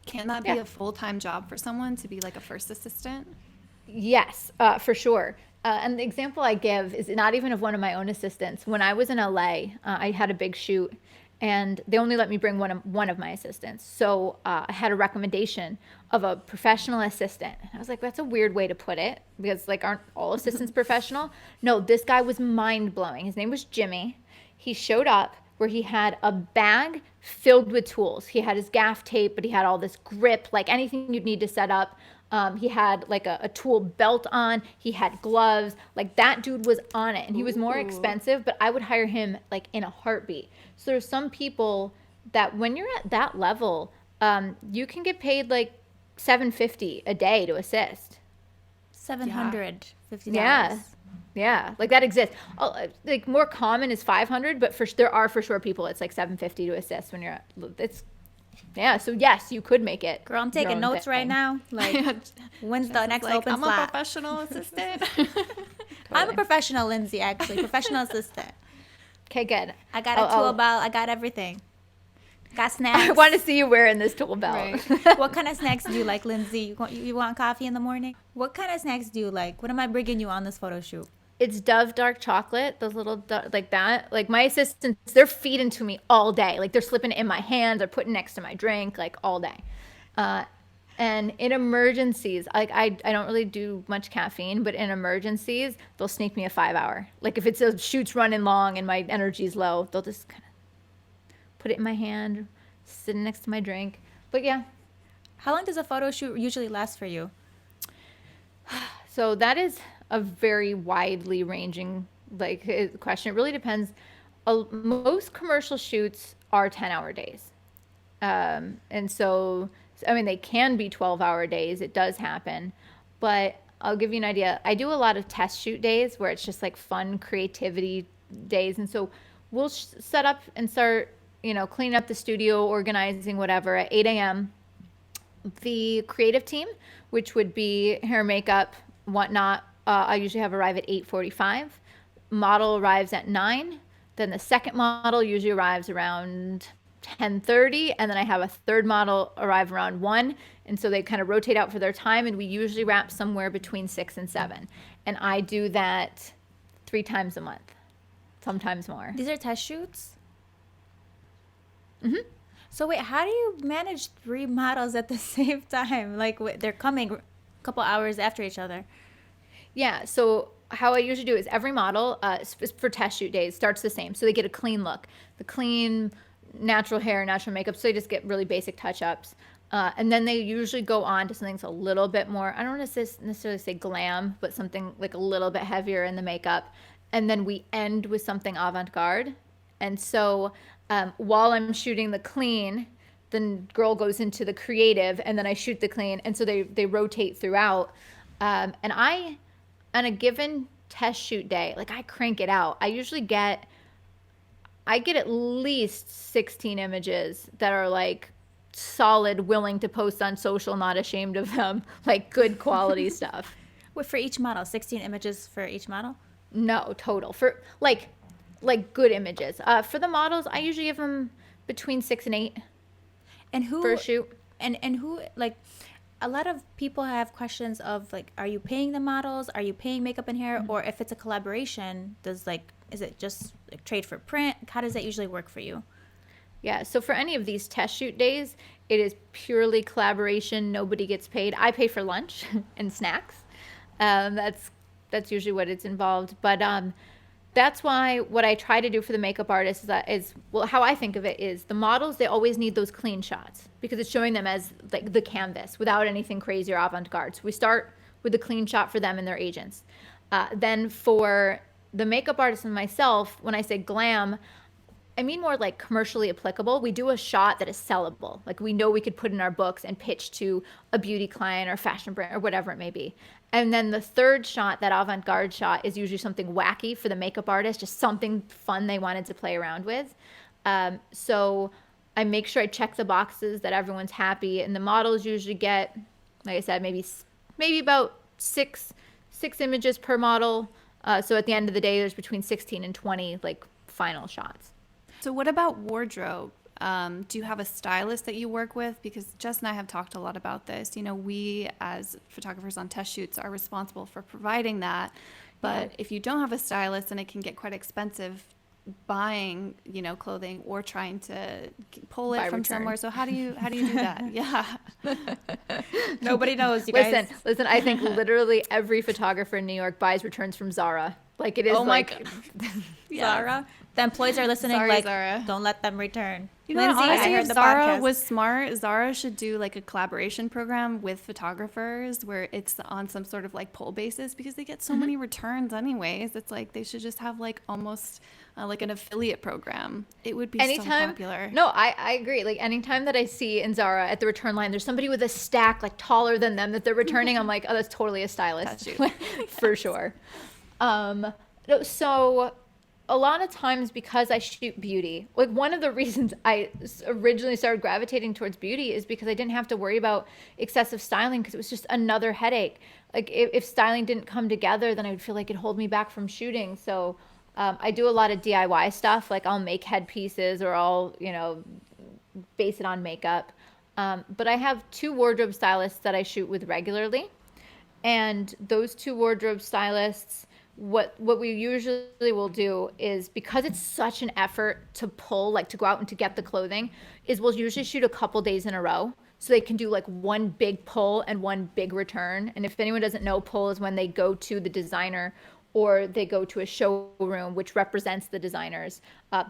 S1: can that be a full-time job for someone to be like a first assistant?
S3: yes, for sure. And the example I give is not even of one of my own assistants. When I was in LA, I had a big shoot, and they only let me bring one of my assistants. So I had a recommendation of a professional assistant. I was like, that's a weird way to put it, because like, aren't all assistants professional? No, this guy was mind-blowing. His name was Jimmy. He showed up where he had a bag filled with tools. He had his gaff tape, but he had all this grip, like anything you'd need to set up. He had like a tool belt on. He had gloves. Like that dude was on it, and he was more expensive, but I would hire him like in a heartbeat. So there's some people that when you're at that level, you can get paid like $750 a day to assist.
S2: $750.
S3: Yeah, like that exists. Like more common is 500, but there are for sure people it's like 750 to assist when you're so yes, you could make it.
S2: Girl, I'm taking notes right now. Like, when's the next
S1: like,
S2: open
S1: I'm
S2: slot?
S1: a professional assistant.
S2: I'm a professional, Lindsay, actually. Professional assistant.
S3: Okay, good.
S2: I got a tool belt. I got everything. Got snacks.
S3: I want to see you wearing this tool belt.
S1: Right.
S2: What kind of snacks do you like, Lindsay? You want coffee in the morning? What kind of snacks do you like? What am I bringing you on this photo shoot?
S3: It's Dove dark chocolate, those little like that. Like my assistants, they're feeding to me all day. Like they're slipping it in my hands, they're putting next to my drink, like all day. And in emergencies, like I don't really do much caffeine, but in emergencies, they'll sneak me a 5-hour. Like if it's a shoot's running long and my energy's low, they'll just kind of put it in my hand, sitting next to my drink. But yeah.
S2: How long does a photo shoot usually last for you?
S3: So that is a very widely ranging question. It really depends. Most commercial shoots are 10-hour days. And so, I mean, they can be 12-hour days. It does happen. But I'll give you an idea. I do a lot of test shoot days where it's just like fun creativity days. And so we'll set up and start, cleaning up the studio, organizing, whatever, at 8 a.m. The creative team, which would be hair, makeup, whatnot, I usually have arrive at 8:45. Model arrives at 9. Then the second model usually arrives around 10:30, and then I have a third model arrive around 1. And so they kind of rotate out for their time, and we usually wrap somewhere between 6 and 7. And I do that 3 times a month, sometimes more.
S2: These are test shoots?
S3: Mm-hmm.
S2: So wait, how do you manage 3 models at the same time? Like they're coming a couple hours after each other.
S3: Yeah, so how I usually do is every model for test shoot days starts the same. So they get a clean look, the clean natural hair, natural makeup. So they just get really basic touch-ups. And then they usually go on to something that's a little bit more, I don't want to necessarily say glam, but something like a little bit heavier in the makeup. And then we end with something avant-garde. And so while I'm shooting the clean, the girl goes into the creative, and then I shoot the clean. And so they rotate throughout. And I, on a given test shoot day, like I crank it out. I get at least 16 images that are like solid, willing to post on social, not ashamed of them, like good quality stuff.
S2: Wait, for each model, 16 images for each model?
S3: No, total. For like good images. For the models, I usually give them between 6 and 8.
S2: And who
S3: for a shoot?
S2: And who, like, a lot of people have questions of like, are you paying the models? Are you paying makeup and hair? Mm-hmm. Or if it's a collaboration, is it just like trade for print? How does that usually work for you?
S3: Yeah, so for any of these test shoot days, it is purely collaboration. Nobody gets paid. I pay for lunch and snacks. That's usually what it's involved. But that's why what I try to do for the makeup artist is how I think of it is the models, they always need those clean shots because it's showing them as like the canvas without anything crazy or avant-garde. So we start with a clean shot for them and their agents. Then for the makeup artist and myself, when I say glam, I mean more like commercially applicable. We do a shot that is sellable. Like we know we could put in our books and pitch to a beauty client or fashion brand or whatever it may be. And then the third shot, that avant-garde shot, is usually something wacky for the makeup artist, just something fun they wanted to play around with. So I make sure I check the boxes that everyone's happy. And the models usually get, like I said, maybe about six images per model. So at the end of the day, there's between 16 and 20 like final shots.
S1: So what about wardrobe? Do you have a stylist that you work with? Because Jess and I have talked a lot about this. We as photographers on test shoots are responsible for providing that. But if you don't have a stylist, then it can get quite expensive buying, clothing or trying to pull it from somewhere. So how do you do that? Yeah.
S2: Nobody knows, you guys.
S3: Listen, I think literally every photographer in New York buys returns from Zara. Like it is
S2: Zara. The employees are listening.
S1: Sorry,
S2: like,
S1: Zara.
S2: Don't let them return.
S1: Lindsay,
S2: I
S1: honestly,
S2: heard
S1: if
S2: the
S1: Zara
S2: podcast.
S1: was smart, Zara should do like a collaboration program with photographers where it's on some sort of like pull basis because they get so many returns anyways. It's like they should just have like almost like an affiliate program. It would be so popular.
S3: No, I agree. Like anytime that I see in Zara at the return line, there's somebody with a stack like taller than them that they're returning. I'm like, oh, that's totally a stylist for sure. So a lot of times because I shoot beauty, like one of the reasons I originally started gravitating towards beauty is because I didn't have to worry about excessive styling because it was just another headache. Like if styling didn't come together, then I would feel like it'd hold me back from shooting. So I do a lot of DIY stuff. Like I'll make headpieces or I'll, base it on makeup. But I have 2 wardrobe stylists that I shoot with regularly. And those 2 wardrobe stylists, what we usually will do is, because it's such an effort to pull, like to go out and to get the clothing, is we'll usually shoot a couple days in a row. So they can do like one big pull and one big return. And if anyone doesn't know, pull is when they go to the designer or they go to a showroom which represents the designers.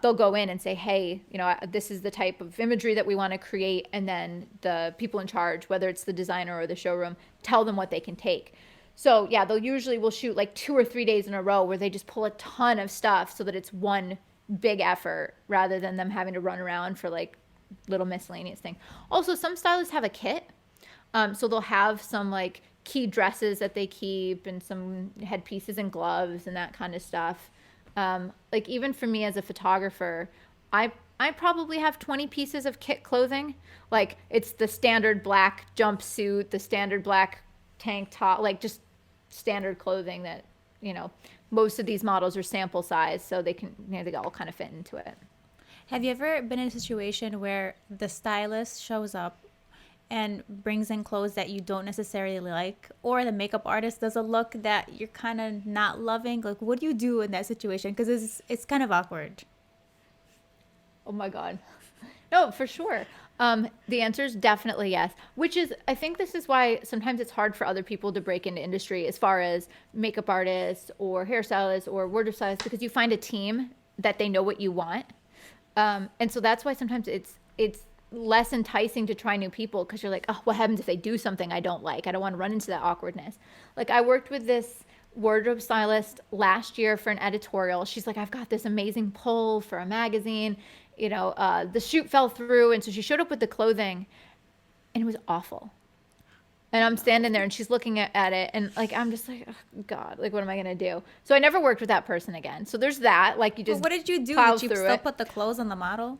S3: They'll go in and say, hey, you know, this is the type of imagery that we want to create. And then the people in charge, whether it's the designer or the showroom, tell them what they can take. So yeah, we'll shoot like 2 or 3 days in a row where they just pull a ton of stuff so that it's one big effort rather than them having to run around for like little miscellaneous thing. Also, some stylists have a kit. So they'll have some like key dresses that they keep and some headpieces and gloves and that kind of stuff. Like even for me as a photographer, I probably have 20 pieces of kit clothing. Like it's the standard black jumpsuit, the standard black tank top, like just standard clothing that, you know, most of these models are sample size, so they can, you know, they all kind of fit into it.
S2: Have you ever been in a situation where the stylist shows up and brings in clothes that you don't necessarily like, or the makeup artist does a look that you're kind of not loving? Like, what do you do in that situation? Because it's kind of awkward.
S3: Oh my God. No, for sure. The answer is definitely yes, which is, I think this is why sometimes it's hard for other people to break into industry as far as makeup artists or hairstylists or wardrobe stylists, because you find a team that they know what you want. And so that's why sometimes it's less enticing to try new people, because you're like, oh, what happens if they do something I don't like? I don't want to run into that awkwardness. Like I worked with this wardrobe stylist last year for an editorial. She's like, I've got this amazing pull for a magazine. You know, the shoot fell through. And so she showed up with the clothing and it was awful. And I'm standing there and she's looking at it and like, I'm just like, oh God, like, what am I going to do? So I never worked with that person again. So there's that, like you just,
S2: but what did you do?
S3: plow
S2: Did you
S3: through
S2: still
S3: it.
S2: put the clothes on the model?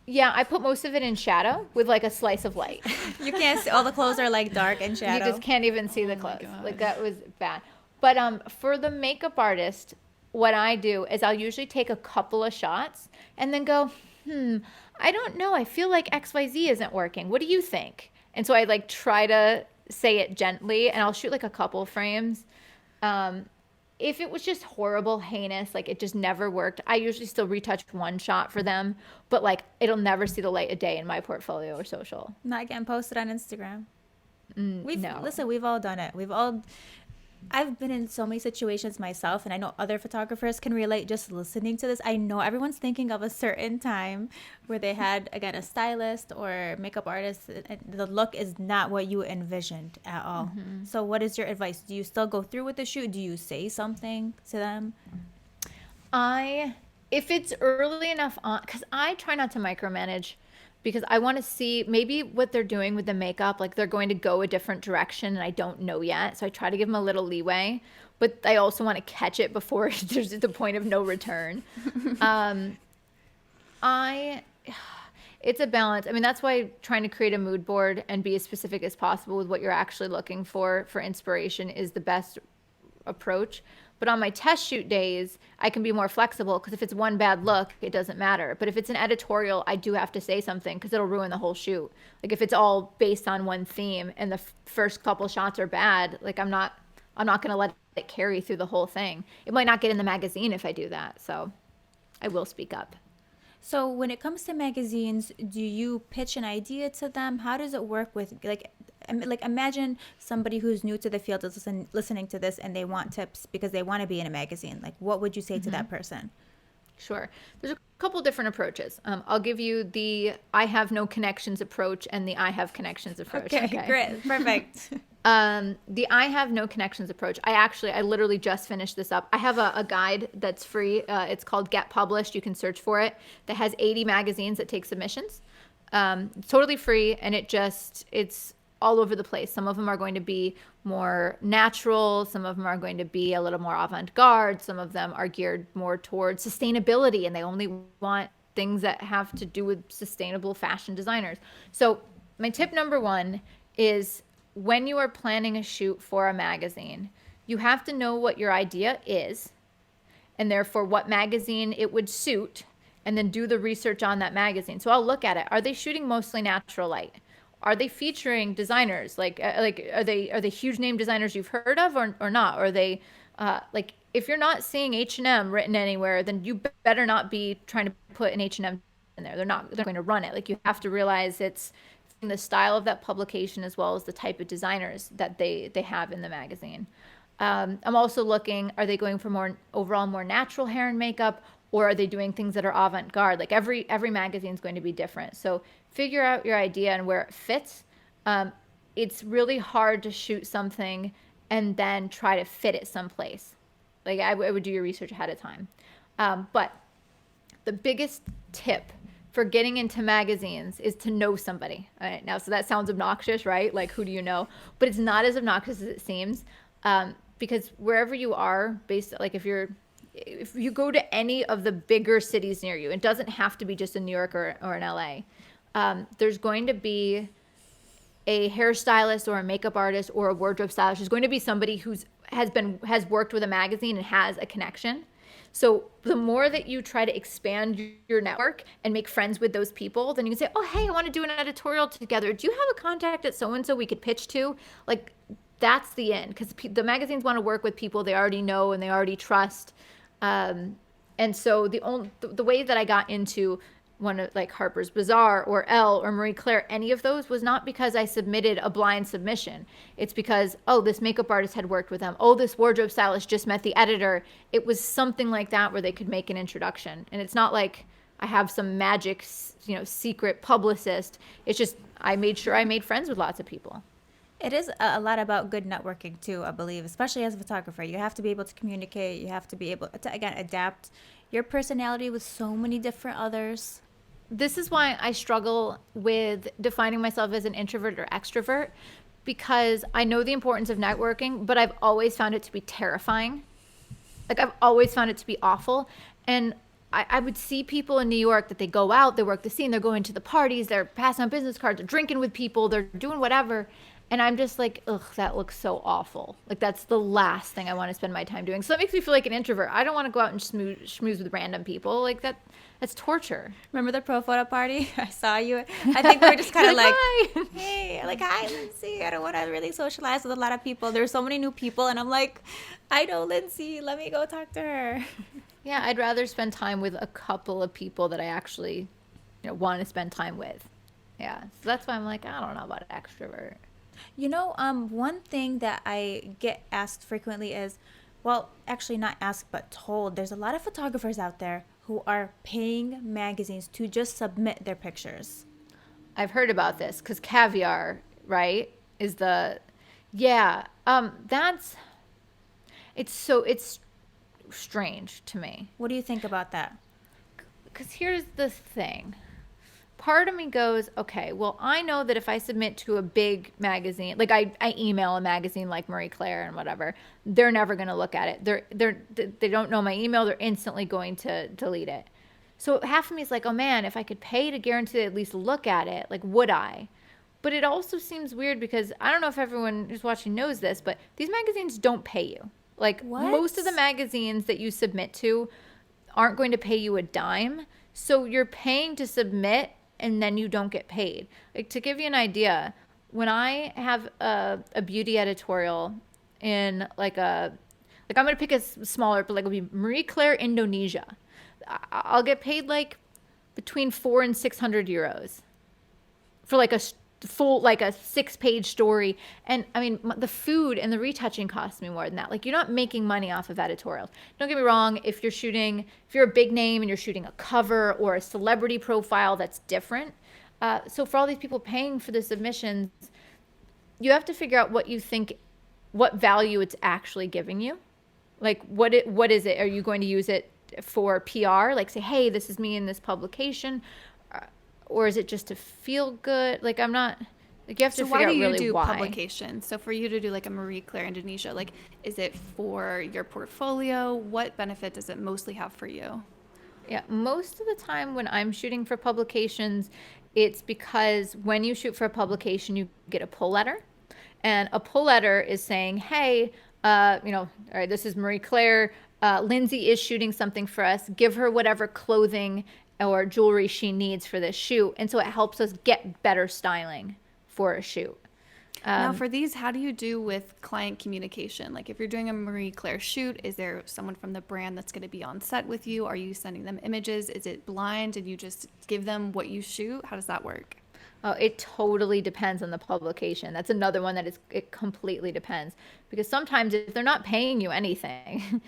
S3: Yeah, I put most of it in shadow with like a slice of light.
S2: You can't see, all the clothes are like dark and shadow.
S3: You just can't even see the
S1: Oh my
S3: clothes.
S1: God.
S3: Like that was bad. But for the makeup artist, what I do is I'll usually take a couple of shots and then go, I don't know. I feel like XYZ isn't working. What do you think? And so I like try to say it gently and I'll shoot like a couple frames. If it was just horrible, heinous, like it just never worked, I usually still retouch one shot for them, but like it'll never see the light of day in my portfolio or social.
S2: Not getting posted on Instagram.
S3: No.
S2: Listen, we've all done it. I've been in so many situations myself, and I know other photographers can relate just listening to this. I know everyone's thinking of a certain time where they had, again, a stylist or makeup artist, and the look is not what you envisioned at all. Mm-hmm. So what is your advice? Do you still go through with the shoot? Do you say something to them?
S3: If it's early enough on, because I try not to micromanage, because I want to see maybe what they're doing with the makeup, like they're going to go a different direction and I don't know yet. So I try to give them a little leeway, but I also want to catch it before there's the point of no return. It's a balance. I mean, that's why trying to create a mood board and be as specific as possible with what you're actually looking for inspiration is the best approach. But on my test shoot days, I can be more flexible, because if it's one bad look, it doesn't matter. But if it's an editorial, I do have to say something because it'll ruin the whole shoot. Like if it's all based on one theme and the first couple shots are bad, like I'm not going to let it carry through the whole thing. It might not get in the magazine if I do that. So I will speak up.
S2: So when it comes to magazines, do you pitch an idea to them? How does it work with, like imagine somebody who's new to the field is listening to this and they want tips because they want to be in a magazine. Like, what would you say to that person? Sure.
S3: There's a couple different approaches. I'll give you the I have no connections approach and the I have connections approach.
S2: Okay. Great. Perfect.
S3: The I have no connections approach. I literally just finished this up. I have a guide that's free. It's called Get Published. You can search for it. That has 80 magazines that take submissions. Totally free. And it's all over the place. Some of them are going to be more natural. Some of them are going to be a little more avant-garde. Some of them are geared more towards sustainability, and they only want things that have to do with sustainable fashion designers. So my tip number one is, when you are planning a shoot for a magazine, you have to know what your idea is, and therefore what magazine it would suit, and then do the research on that magazine. So I'll look at it. Are they shooting mostly natural light? Are they featuring designers? Like are they huge name designers you've heard of or not? Are they if you're not seeing H&M written anywhere, then you better not be trying to put an H&M in there. They're going to run it. Like, you have to realize it's the style of that publication as well as the type of designers that they have in the magazine. I'm also looking, are they going for more natural hair and makeup, or are they doing things that are avant-garde? Like, every magazine is going to be different. So figure out your idea and where it fits. It's really hard to shoot something and then try to fit it someplace. Like, I would do your research ahead of time. But the biggest tip for getting into magazines is to know somebody. All right, now, so that sounds obnoxious, right? Like, who do you know? But it's not as obnoxious as it seems, because wherever you are, like, if you go to any of the bigger cities near you, it doesn't have to be just in New York or in LA. There's going to be a hairstylist or a makeup artist or a wardrobe stylist. There's going to be somebody who has worked with a magazine and has a connection. So the more that you try to expand your network and make friends with those people, then you can say, oh, hey, I want to do an editorial together. Do you have a contact at so-and-so we could pitch to? Like, that's the end, because the magazines want to work with people they already know and they already trust. And so the way that I got into one of, like, Harper's Bazaar or Elle or Marie Claire, any of those, was not because I submitted a blind submission. It's because, oh, this makeup artist had worked with them. Oh, this wardrobe stylist just met the editor. It was something like that where they could make an introduction. And it's not like I have some magic, secret publicist. It's just I made sure I made friends with lots of people.
S2: It is a lot about good networking too, I believe, especially as a photographer. You have to be able to communicate. You have to be able to, again, adapt your personality with so many different others.
S3: This is why I struggle with defining myself as an introvert or extrovert, because I know the importance of networking, but I've always found it to be terrifying. Like, I've always found it to be awful. And I would see people in New York that they go out, they work the scene, they're going to the parties, they're passing out business cards, they're drinking with people, they're doing whatever. And I'm just like, ugh, that looks so awful. Like, that's the last thing I want to spend my time doing. So that makes me feel like an introvert. I don't want to go out and schmooze with random people. Like, that's torture.
S2: Remember the pro photo party? I saw you. I think we were just kind of like,
S3: hi.
S2: hey, like, hi, Lindsay. I don't want to really socialize with a lot of people. There's so many new people. And I'm like, I know Lindsay. Let me go talk to her.
S3: Yeah, I'd rather spend time with a couple of people that I actually want to spend time with. Yeah, so that's why I'm like, I don't know about extrovert.
S2: One thing that I get asked frequently is, well, actually not asked, but told, there's a lot of photographers out there who are paying magazines to just submit their pictures.
S3: I've heard about this because Caviar, right, is it's strange to me.
S2: What do you think about that?
S3: Because here's the thing. Part of me goes, okay, well, I know that if I submit to a big magazine, like I email a magazine like Marie Claire and whatever, they're never going to look at it. They don't know my email. They're instantly going to delete it. So half of me is like, oh man, if I could pay to guarantee at least look at it, like, would I? But it also seems weird because I don't know if everyone who's watching knows this, but these magazines don't pay you. Like,
S2: what?
S3: Most of the magazines that you submit to aren't going to pay you a dime. So you're paying to submit and then you don't get paid. Like, to give you an idea, when I have a beauty editorial in I'm going to pick a smaller, but like it'll be Marie Claire Indonesia. I'll get paid like between 400 and 600 euros for like a full, like a 6-page story. And I mean, the food and the retouching costs me more than that. Like, you're not making money off of editorials. Don't get me wrong. If you're a big name and you're shooting a cover or a celebrity profile, that's different. So for all these people paying for the submissions, you have to figure out what value it's actually giving you. Like, what is it? Are you going to use it for PR? Like, say, hey, this is me in this publication. Or is it just to feel good? Like, I'm not, like, you have to figure out really why.
S1: So why do you do publications? So for you to do like a Marie Claire Indonesia, like, is it for your portfolio? What benefit does it mostly have for you?
S3: Yeah, most of the time when I'm shooting for publications, it's because when you shoot for a publication, you get a pull letter. And a pull letter is saying, hey, all right, this is Marie Claire. Lindsay is shooting something for us. Give her whatever clothing or jewelry she needs for this shoot. And so it helps us get better styling for a shoot.
S1: Now, for these, how do you do with client communication? Like, if you're doing a Marie Claire shoot, is there someone from the brand that's going to be on set with you? Are you sending them images? Is it blind and you just give them what you shoot? How does that work?
S3: Oh, it totally depends on the publication. That's another one that it completely depends. Because sometimes if they're not paying you anything,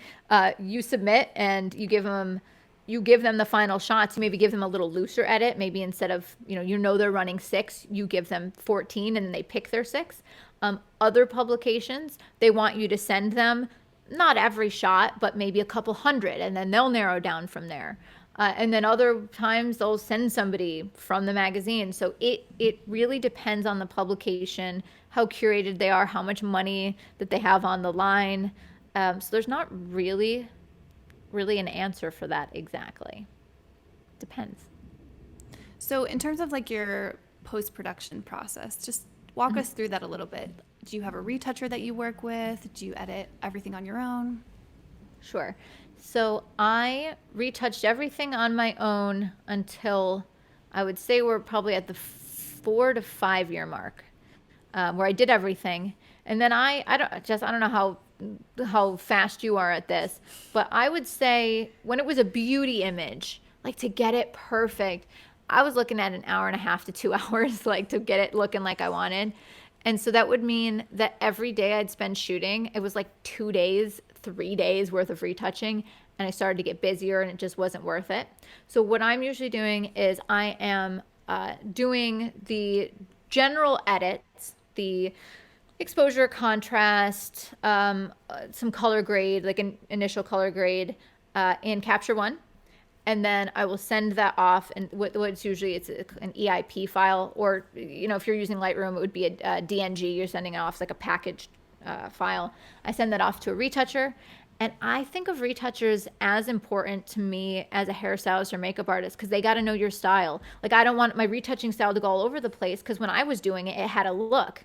S3: you submit and you give them the final shots. You maybe give them a little looser edit. Maybe instead of, they're running 6, you give them 14 and then they pick their 6. Other publications, they want you to send them not every shot, but maybe a couple hundred, and then they'll narrow down from there. And then other times they'll send somebody from the magazine. So it really depends on the publication, how curated they are, how much money that they have on the line. So there's not really an answer for that exactly. Depends.
S1: So in terms of like your post-production process, just walk us through that a little bit. Do you have a retoucher that you work with? Do you edit everything on your own?
S3: Sure. So I retouched everything on my own until I would say we're probably at the 4 to 5 year mark, where I did everything. And then I don't know how fast you are at this, but I would say when it was a beauty image, like to get it perfect, I was looking at an hour and a half to 2 hours, like to get it looking like I wanted. And so that would mean that every day I'd spend shooting, it was like 2 days, 3 days worth of retouching, and I started to get busier and it just wasn't worth it. So what I'm usually doing is I am doing the general edits, the exposure, contrast, some color grade, like an initial color grade in Capture One. And then I will send that off, and what's usually it's an EIP file, or if you're using Lightroom, it would be a DNG. You're sending it off like a packaged file. I send that off to a retoucher, and I think of retouchers as important to me as a hairstylist or makeup artist because they got to know your style. Like I don't want my retouching style to go all over the place because when I was doing it, it had a look.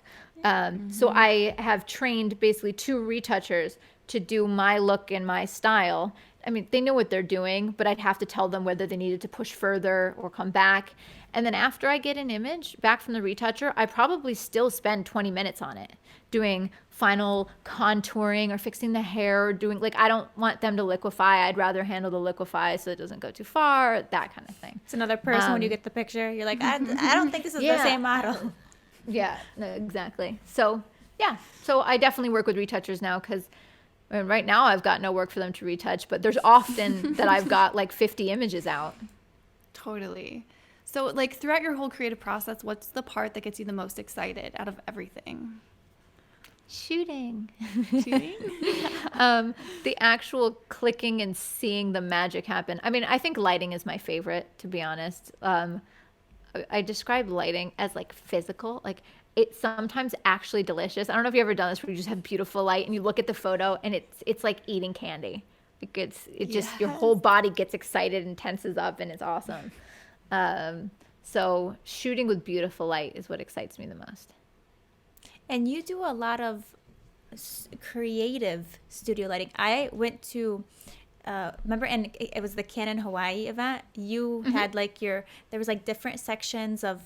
S3: So I have trained basically 2 retouchers to do my look and my style. I mean, they know what they're doing, but I'd have to tell them whether they needed to push further or come back. And then after I get an image back from the retoucher, I probably still spend 20 minutes on it, doing final contouring or fixing the hair or doing, like, I don't want them to liquefy. I'd rather handle the liquefy so it doesn't go too far, that kind of thing.
S2: It's another person when you get the picture. You're like, I don't think this is the same model.
S3: Yeah, no, exactly. So, yeah. So I definitely work with retouchers now because right now I've got no work for them to retouch, but there's often that I've got like 50 images out.
S1: Totally. So like throughout your whole creative process, what's the part that gets you the most excited out of everything?
S3: Shooting.
S1: Shooting?
S3: The actual clicking and seeing the magic happen. I mean, I think lighting is my favorite, to be honest. I describe lighting as like physical, like it's sometimes actually delicious. I don't know if you've ever done this where you just have beautiful light and you look at the photo and it's like eating candy. Your whole body gets excited and tenses up and it's awesome. So shooting with beautiful light is what excites me the most.
S2: And you do a lot of creative studio lighting. I went to remember, and it was the Canon Hawaii event. You had like there was like different sections of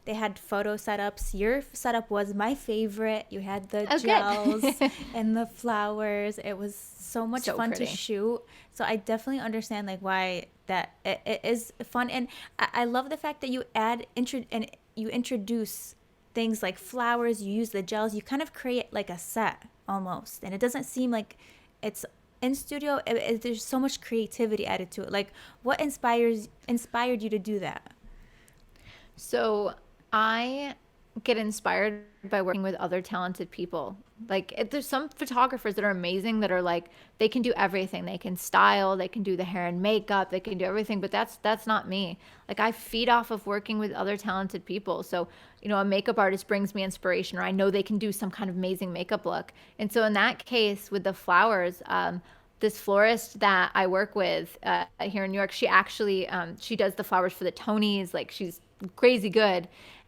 S2: they had photo setups. Your setup was my favorite. You had the gels and the flowers. It was so much fun to shoot. So I definitely understand like why that it is fun. And I love the fact that you introduce things like flowers. You use the gels. You kind of create like a set almost. And it doesn't seem like it's in studio. There's so much creativity added to it. Like what inspired you to do that?
S3: So I get inspired by working with other talented people. Like there's some photographers that are amazing that are like, they can do everything. They can style, they can do the hair and makeup, they can do everything, but that's not me. Like I feed off of working with other talented people. So, a makeup artist brings me inspiration, or I know they can do some kind of amazing makeup look. And so in that case with the flowers, this florist that I work with here in New York, she actually, she does the flowers for the Tonys. Like she's crazy good.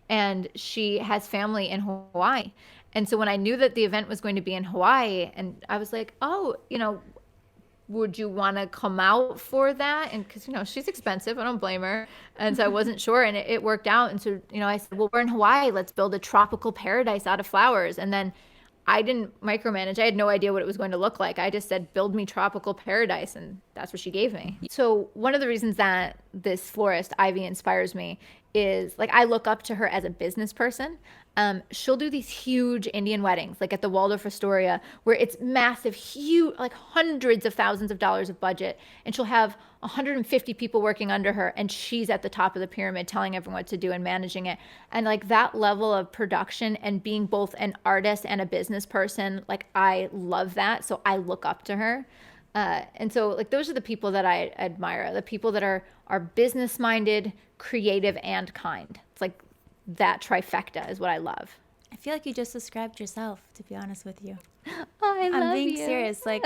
S3: And she has family in Hawaii. And so when I knew that the event was going to be in Hawaii, and I was like, oh, would you want to come out for that? And because, she's expensive. I don't blame her. And so I wasn't sure, and it worked out. And so, I said, well, we're in Hawaii. Let's build a tropical paradise out of flowers. And then I didn't micromanage. I had no idea what it was going to look like. I just said, build me tropical paradise. And that's what she gave me. So one of the reasons that this florist, Ivy, inspires me is like, I look up to her as a business person. She'll do these huge Indian weddings, like at the Waldorf Astoria, where it's massive, huge, like hundreds of thousands of dollars of budget. And she'll have 150 people working under her, and she's at the top of the pyramid telling everyone what to do and managing it. And like that level of production and being both an artist and a business person, like I love that. So I look up to her. And so like those are the people that I admire, the people that are business minded, creative, and kind. It's like that trifecta is what I love.
S2: I feel like you just described yourself, to be honest with you.
S3: I'm
S2: being serious. Like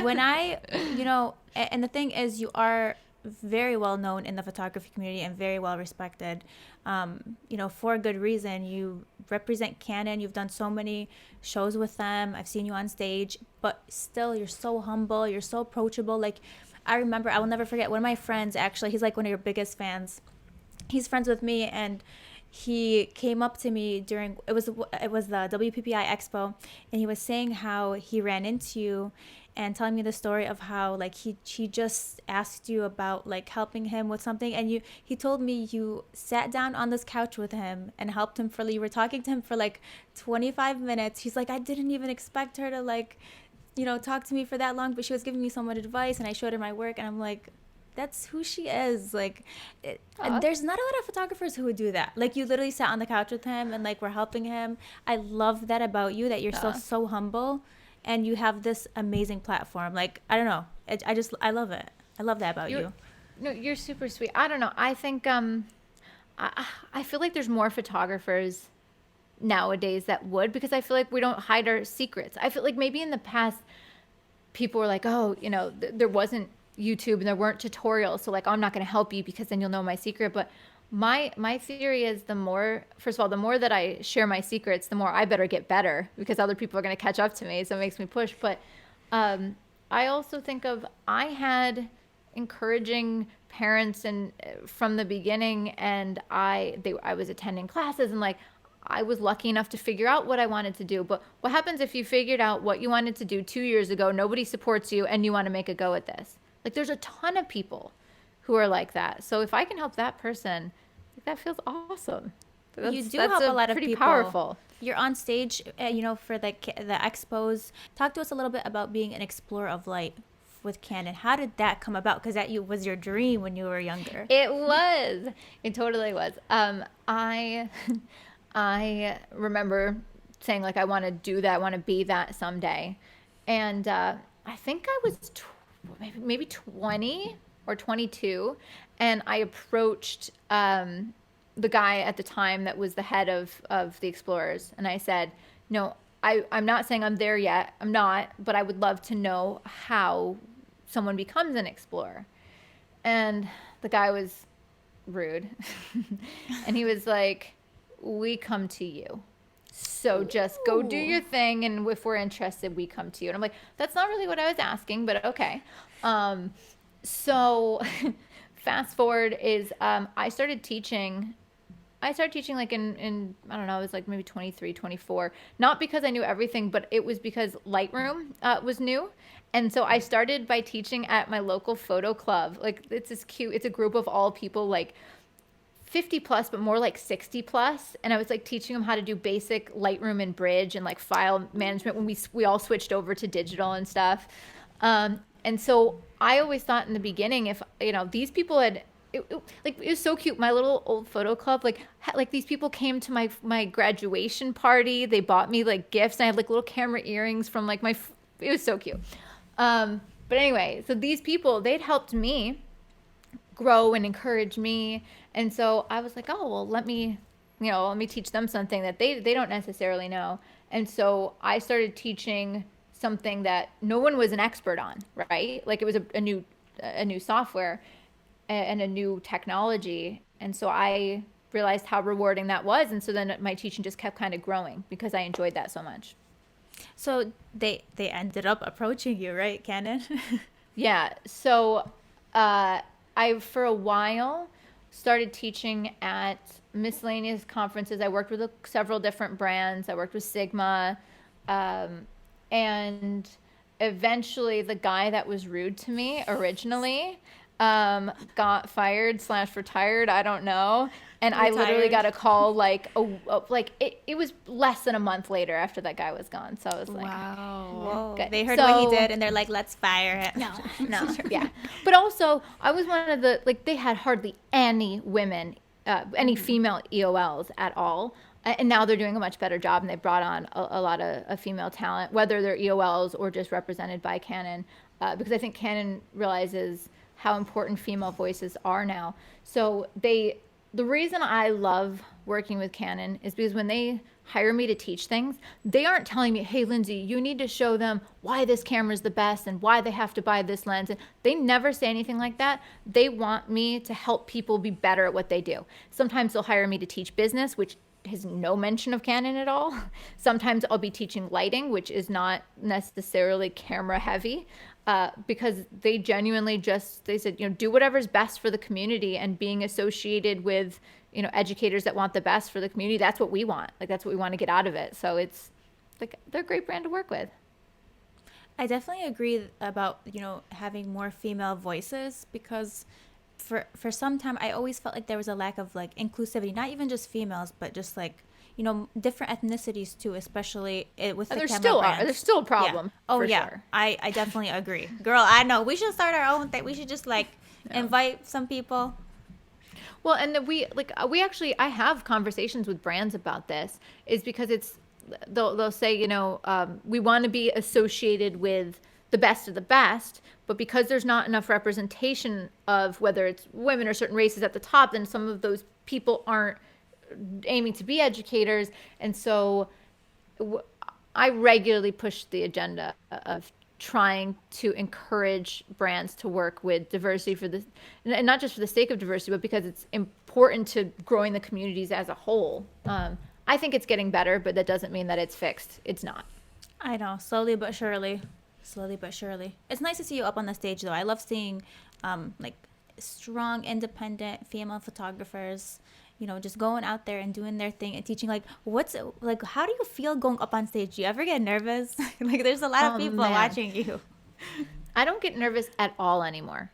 S2: when and the thing is, you are very well known in the photography community and very well respected, for a good reason. You represent Canon. You've done so many shows with them. I've seen you on stage, but still you're so humble. You're so approachable. Like I remember, I will never forget one of my friends, actually, he's like one of your biggest fans. He's friends with me, and he came up to me during it was the WPPI Expo, and he was saying how he ran into you and telling me the story of how like he just asked you about like helping him with something, and he told me you sat down on this couch with him and helped him you were talking to him for like 25 minutes. He's like, I didn't even expect her to like talk to me for that long, but she was giving me so much advice, and I showed her my work, and I'm like, that's who she is. Like there's not a lot of photographers who would do that. Like you literally sat on the couch with him and like we're helping him. I love that about you, that you're so humble, and you have this amazing platform. Like I don't know, I love it. I love that about you.
S3: No, you're super sweet. I don't know, I think I feel like there's more photographers nowadays that would, because I feel like we don't hide our secrets. I feel like maybe in the past people were like, oh, there wasn't YouTube and there weren't tutorials, so like, oh, I'm not going to help you because then you'll know my secret. But my theory is the more that I share my secrets, the more I better get better, because other people are going to catch up to me, so it makes me push. But I also think I had encouraging parents and from the beginning, and I was attending classes, and like I was lucky enough to figure out what I wanted to do. But what happens if you figured out what you wanted to do 2 years ago, nobody supports you, and you want to make a go at this? Like there's a ton of people who are like that. So if I can help that person, that feels awesome.
S2: You do help a lot of people.
S3: Pretty powerful.
S2: You're on stage, for the expos. Talk to us a little bit about being an explorer of light with Canon. How did that come about? Because that was your dream when you were younger.
S3: It was. It totally was. I remember saying like, I want to do that. I want to be that someday. And I think I was maybe 20 or 22, and I approached the guy at the time that was the head of the Explorers, and I said, no, I'm not saying I'm there yet, I'm not, but I would love to know how someone becomes an explorer. And the guy was rude and he was like, we come to you, so just go do your thing, and if we're interested, we come to you. And I'm like, that's not really what I was asking, but okay. So fast forward is I started teaching like in I don't know, I was like maybe 23, 24, not because I knew everything, but it was because Lightroom was new. And so I started by teaching at my local photo club. Like it's a group of all people like 50 plus, but more like 60 plus. And I was like teaching them how to do basic Lightroom and Bridge and like file management when we all switched over to digital and stuff. And so I always thought in the beginning, if, these people had, it was so cute. My little old photo club, like these people came to my graduation party. They bought me like gifts. And I had like little camera earrings from like it was so cute. But anyway, so these people, they'd helped me grow and encourage me. And so I was like, oh, well, let me teach them something that they don't necessarily know. And so I started teaching something that no one was an expert on, right? Like it was a new software and a new technology. And so I realized how rewarding that was. And so then my teaching just kept kind of growing because I enjoyed that so much.
S2: So they ended up approaching you, right, Canon?
S3: Yeah. So I, for a while, started teaching at miscellaneous conferences. I worked with several different brands. I worked with Sigma. And eventually, the guy that was rude to me originally got fired / retired. I don't know. And I literally got a call like it was less than a month later after that guy was gone. So I was like,
S2: Whoa.
S3: good.
S2: They heard what he did and they're like, let's fire him.
S3: No, yeah. But also, I was one of the, like, they had hardly any women, any female EOLs at all. And now they're doing a much better job, and they brought on a lot of female talent, whether they're EOLs or just represented by Canon, because I think Canon realizes how important female voices are now. So the reason I love working with Canon is because when they hire me to teach things, they aren't telling me, hey, Lindsay, you need to show them why this camera is the best and why they have to buy this lens. And they never say anything like that. They want me to help people be better at what they do. Sometimes they'll hire me to teach business, which has no mention of Canon at all. Sometimes I'll be teaching lighting, which is not necessarily camera heavy, because they genuinely they said, do whatever's best for the community, and being associated with, educators that want the best for the community. That's what we want. Like, that's what we want to get out of it. So it's like, they're a great brand to work with.
S2: I definitely agree about, having more female voices, because for some time I always felt like there was a lack of like inclusivity, not even just females, but just like, different ethnicities too, especially with the camera brands.
S3: There's still a problem.
S2: Yeah. Oh yeah,
S3: sure.
S2: I definitely agree. Girl, I know we should start our own thing. We should just like invite some people.
S3: Well, and I have conversations with brands about this, is because they'll say, we want to be associated with the best of the best, but because there's not enough representation of whether it's women or certain races at the top, then some of those people aren't aiming to be educators. And so I regularly push the agenda of trying to encourage brands to work with diversity and not just for the sake of diversity, but because it's important to growing the communities as a whole. I think it's getting better, but that doesn't mean that it's fixed. It's not.
S2: I know, slowly but surely. It's nice to see you up on the stage, though. I love seeing like strong, independent female photographers, just going out there and doing their thing and teaching. Like, how do you feel going up on stage? Do you ever get nervous? Like, there's a lot of people watching you.
S3: I don't get nervous at all anymore.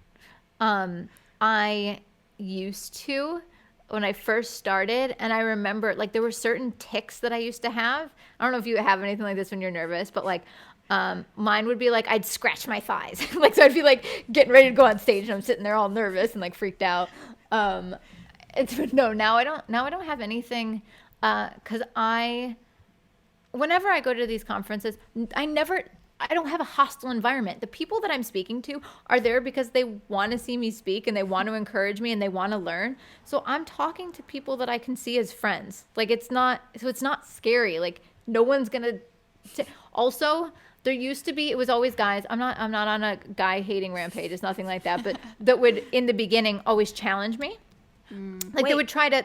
S3: I used to when I first started, and I remember like there were certain tics that I used to have. I don't know if you have anything like this when you're nervous, but like mine would be like I'd scratch my thighs. Like, so I'd be like getting ready to go on stage and I'm sitting there all nervous and like freaked out. Now I don't have anything, because whenever I go to these conferences, I don't have a hostile environment. The people that I'm speaking to are there because they want to see me speak and they want to encourage me and they want to learn. So I'm talking to people that I can see as friends. Like, it's not scary. Like, no one's going to, also, there used to be, it was always guys. I'm not on a guy hating rampage. It's nothing like that, but that would in the beginning always challenge me. Like, they would try to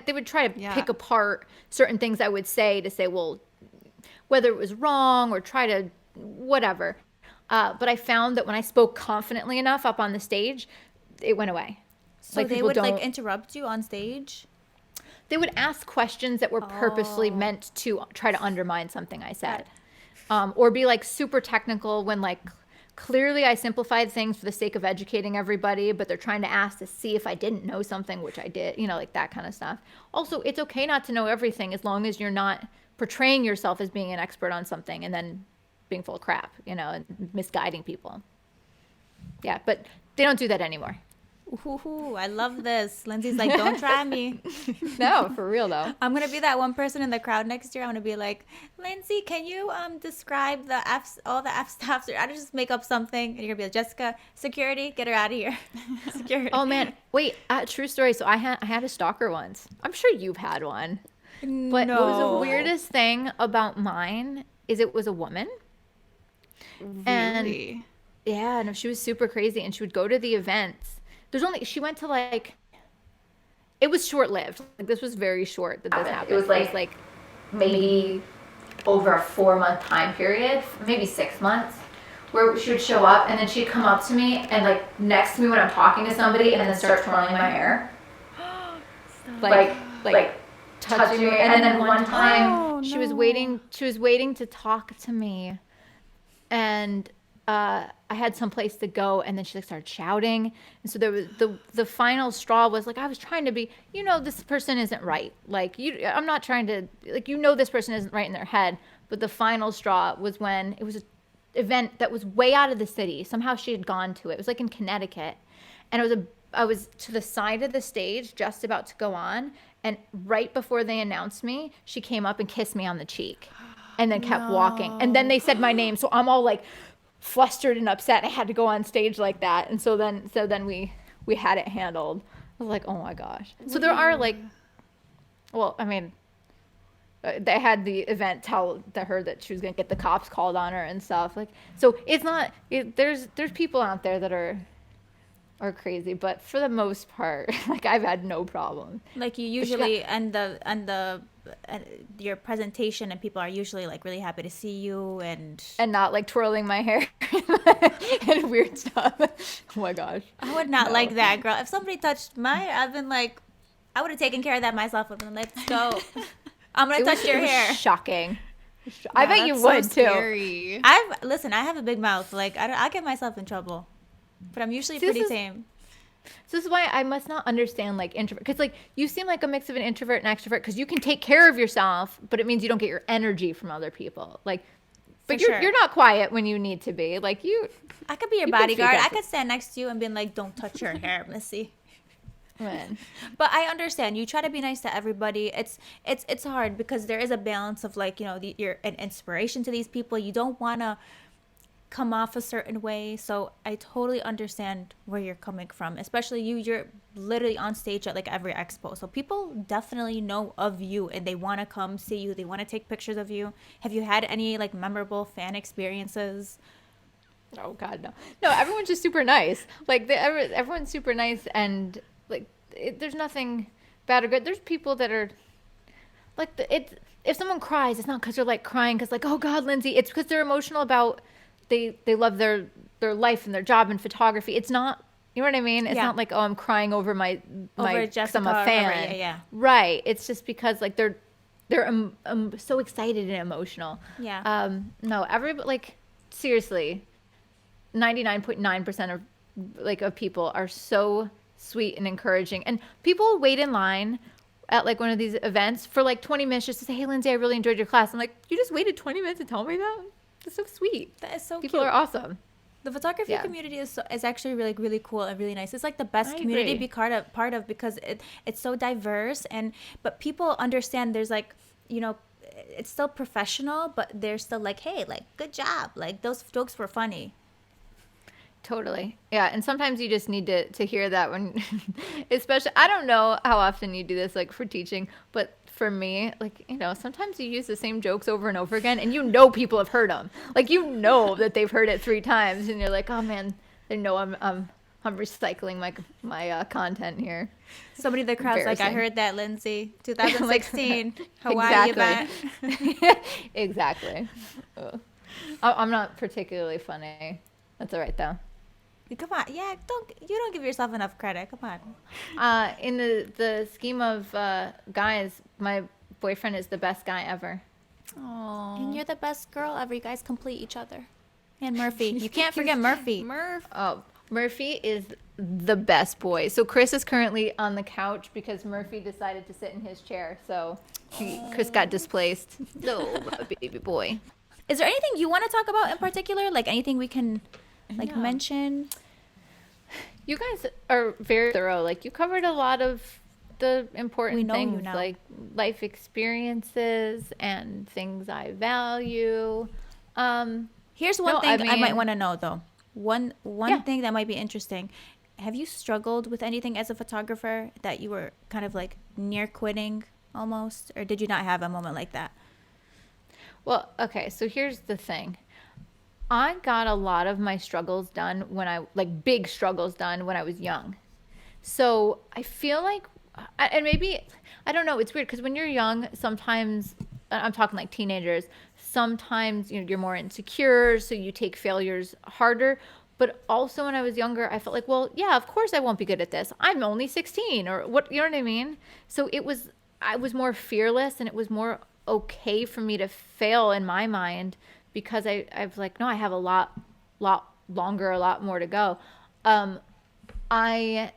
S3: pick apart certain things I would say to say, well, whether it was wrong or try to whatever. But I found that when I spoke confidently enough up on the stage, it went away.
S2: So like, they would like interrupt you on stage?
S3: They would ask questions that were purposely meant to try to undermine something I said. Or be like super technical when like clearly I simplified things for the sake of educating everybody, but they're trying to ask to see if I didn't know something, which I did, like that kind of stuff. Also, it's okay not to know everything as long as you're not portraying yourself as being an expert on something and then being full of crap, and misguiding people. Yeah, but they don't do that anymore.
S2: Ooh, I love this. Lindsay's like, don't try me.
S3: No, for real though.
S2: I'm going to be that one person in the crowd next year. I'm going to be like, Lindsay, can you describe all the F stuff? I just make up something. And you're going to be like, Jessica, security, get her out of here. Security.
S3: Oh man, wait, true story. So I had a stalker once. I'm sure you've had one. But what was the weirdest thing about mine is it was a woman.
S1: Really?
S3: And she was super crazy, and she would go to the events. She went to like, it was short-lived. Like, this was very short that this happened. It was like maybe over a 4-month time period, maybe 6 months, where she would show up and then she'd come up to me and like next to me when I'm talking to somebody and then start twirling my hair. like touching me. And then one time she was waiting to talk to me, and I had some place to go, and then she like started shouting, and so there was the final straw was like, I was trying to be, this person isn't right, like I'm not trying to, like, this person isn't right in their head, but the final straw was when it was an event that was way out of the city. Somehow she had gone to it. It was like in Connecticut, and I was to the side of the stage, just about to go on, and right before they announced me, she came up and kissed me on the cheek, and then kept walking, and then they said my name, so I'm all like flustered and upset. I had to go on stage like that, and so then we had it handled. I was like, oh my gosh. So there are like, well, I mean, they had the event tell her that she was gonna get the cops called on her and stuff. Like, so it's not. There's people out there that are crazy, but for the most part, like, I've had no problem.
S2: Like, you usually end your presentation, and people are usually like really happy to see you and
S3: not like twirling my hair and weird stuff. Oh my gosh,
S2: I would not like that, girl. If somebody touched my hair, I've been like, I would have taken care of that myself. I've been like, let's go. I'm gonna touch your hair.
S3: Shocking. I bet you would too.
S2: Listen, I have a big mouth. Like, I get myself in trouble, but I'm usually pretty tame.
S3: So this is why I must not understand like introvert, because like you seem like a mix of an introvert and extrovert, because you can take care of yourself, but it means you don't get your energy from other people. Like, but you're not quiet when you need to be. Like,
S2: I could be your bodyguard. I could stand next to you and be like, don't touch your hair, Missy.
S3: Man.
S2: But I understand, you try to be nice to everybody. It's hard because there is a balance of like, you're an inspiration to these people. You don't want to come off a certain way. So I totally understand where you're coming from, especially you're literally on stage at like every expo, so people definitely know of you and they want to come see you. They want to take pictures of you. Have you had any like memorable fan experiences?
S3: Oh God, no, everyone's just super nice. Like, everyone's super nice, and like there's nothing bad or good. There's people that are like, if someone cries, it's not because they're like crying because like, oh God, Lindsay, it's because they're emotional about they love their life and their job and photography. It's not, you know what I mean? It's not like, oh, I'm crying over my because I'm a fan.
S2: Yeah.
S3: Right. It's just because like they're so excited and emotional.
S2: Yeah.
S3: No, everybody, like, seriously, 99.9% of people are so sweet and encouraging, and people wait in line at like one of these events for like 20 minutes just to say, hey Lindsay, I really enjoyed your class. I'm like, you just waited 20 minits to tell me that? That's so sweet.
S2: That is so
S3: people
S2: cute.
S3: Are awesome.
S2: The photography community is actually really, really cool and really nice. It's like the best community to be part of because it's so diverse, but people understand there's like, it's still professional, but they're still like, hey, like, good job, like those jokes were funny.
S3: Totally. Yeah. And sometimes you just need to hear that when, especially, I don't know how often you do this, like for teaching, but for me, like, sometimes you use the same jokes over and over again, and people have heard them. Like, that they've heard it 3 times, and you're like, oh man, they know I'm recycling my content here.
S2: Somebody in the crowd's like, I heard that, Lindsay, 2016. Hawaii event.
S3: Exactly. I'm not particularly funny. That's all right though.
S2: Come on, yeah. You don't give yourself enough credit. Come on.
S3: In the scheme of guys, my boyfriend is the best guy ever.
S2: Oh. And you're the best girl ever. You guys complete each other. And Murphy, you can't forget Murphy.
S3: Murphy is the best boy. So Chris is currently on the couch because Murphy decided to sit in his chair. So Chris got displaced. No, baby boy.
S2: Is there anything you want to talk about in particular? Like anything we can mention?
S3: You guys are very thorough. Like, you covered a lot of the important things, like life experiences and things I value.
S2: Here's one thing I might want to know though. One thing that might be interesting. Have you struggled with anything as a photographer that you were kind of like near quitting almost, or did you not have a moment like that?
S3: Well, okay, so here's the thing. I got a lot of my struggles done big struggles done when I was young. So I feel like, and maybe, I don't know, it's weird because when you're young, sometimes I'm talking like teenagers, sometimes you're more insecure, so you take failures harder. But also when I was younger, I felt like, well, yeah, of course I won't be good at this. I'm only 16 or what, you know what I mean? So I was more fearless, and it was more okay for me to fail in my mind, because I was like, no, I have a lot longer, a lot more to go. I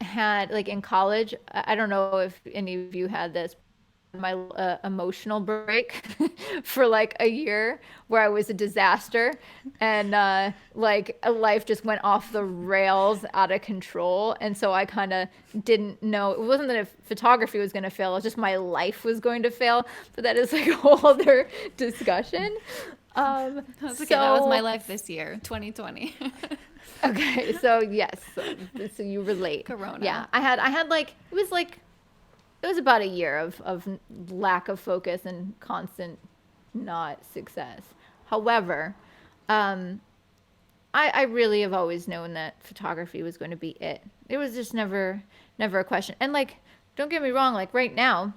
S3: had, like, in college, I don't know if any of you had this, my emotional break for like a year, where I was a disaster, and like life just went off the rails, out of control. And so I kind of didn't know, it wasn't that if photography was going to fail, it was just my life was going to fail. But that is like a whole other discussion.
S1: That's okay. That was my life this year, 2020.
S3: Okay, so yes, so you relate.
S1: Corona.
S3: Yeah, I had like, it was about a year of lack of focus and constant not success. However, I really have always known that photography was going to be it. It was just never a question. And like, don't get me wrong, like right now,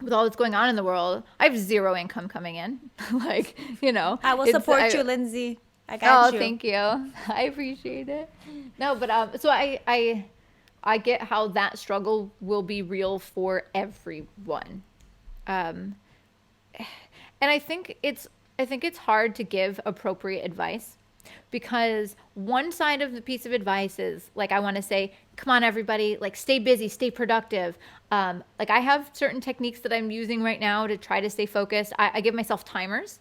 S3: with all that's going on in the world, I have zero income coming in. Like,
S2: I will support you, Lindsay. I got you.
S3: Oh, thank you. I appreciate it. No, but so I get how that struggle will be real for everyone. And I think it's hard to give appropriate advice, because one side of the piece of advice is like, I want to say, come on, everybody, like, stay busy, stay productive. Like, I have certain techniques that I'm using right now to try to stay focused. I give myself timers.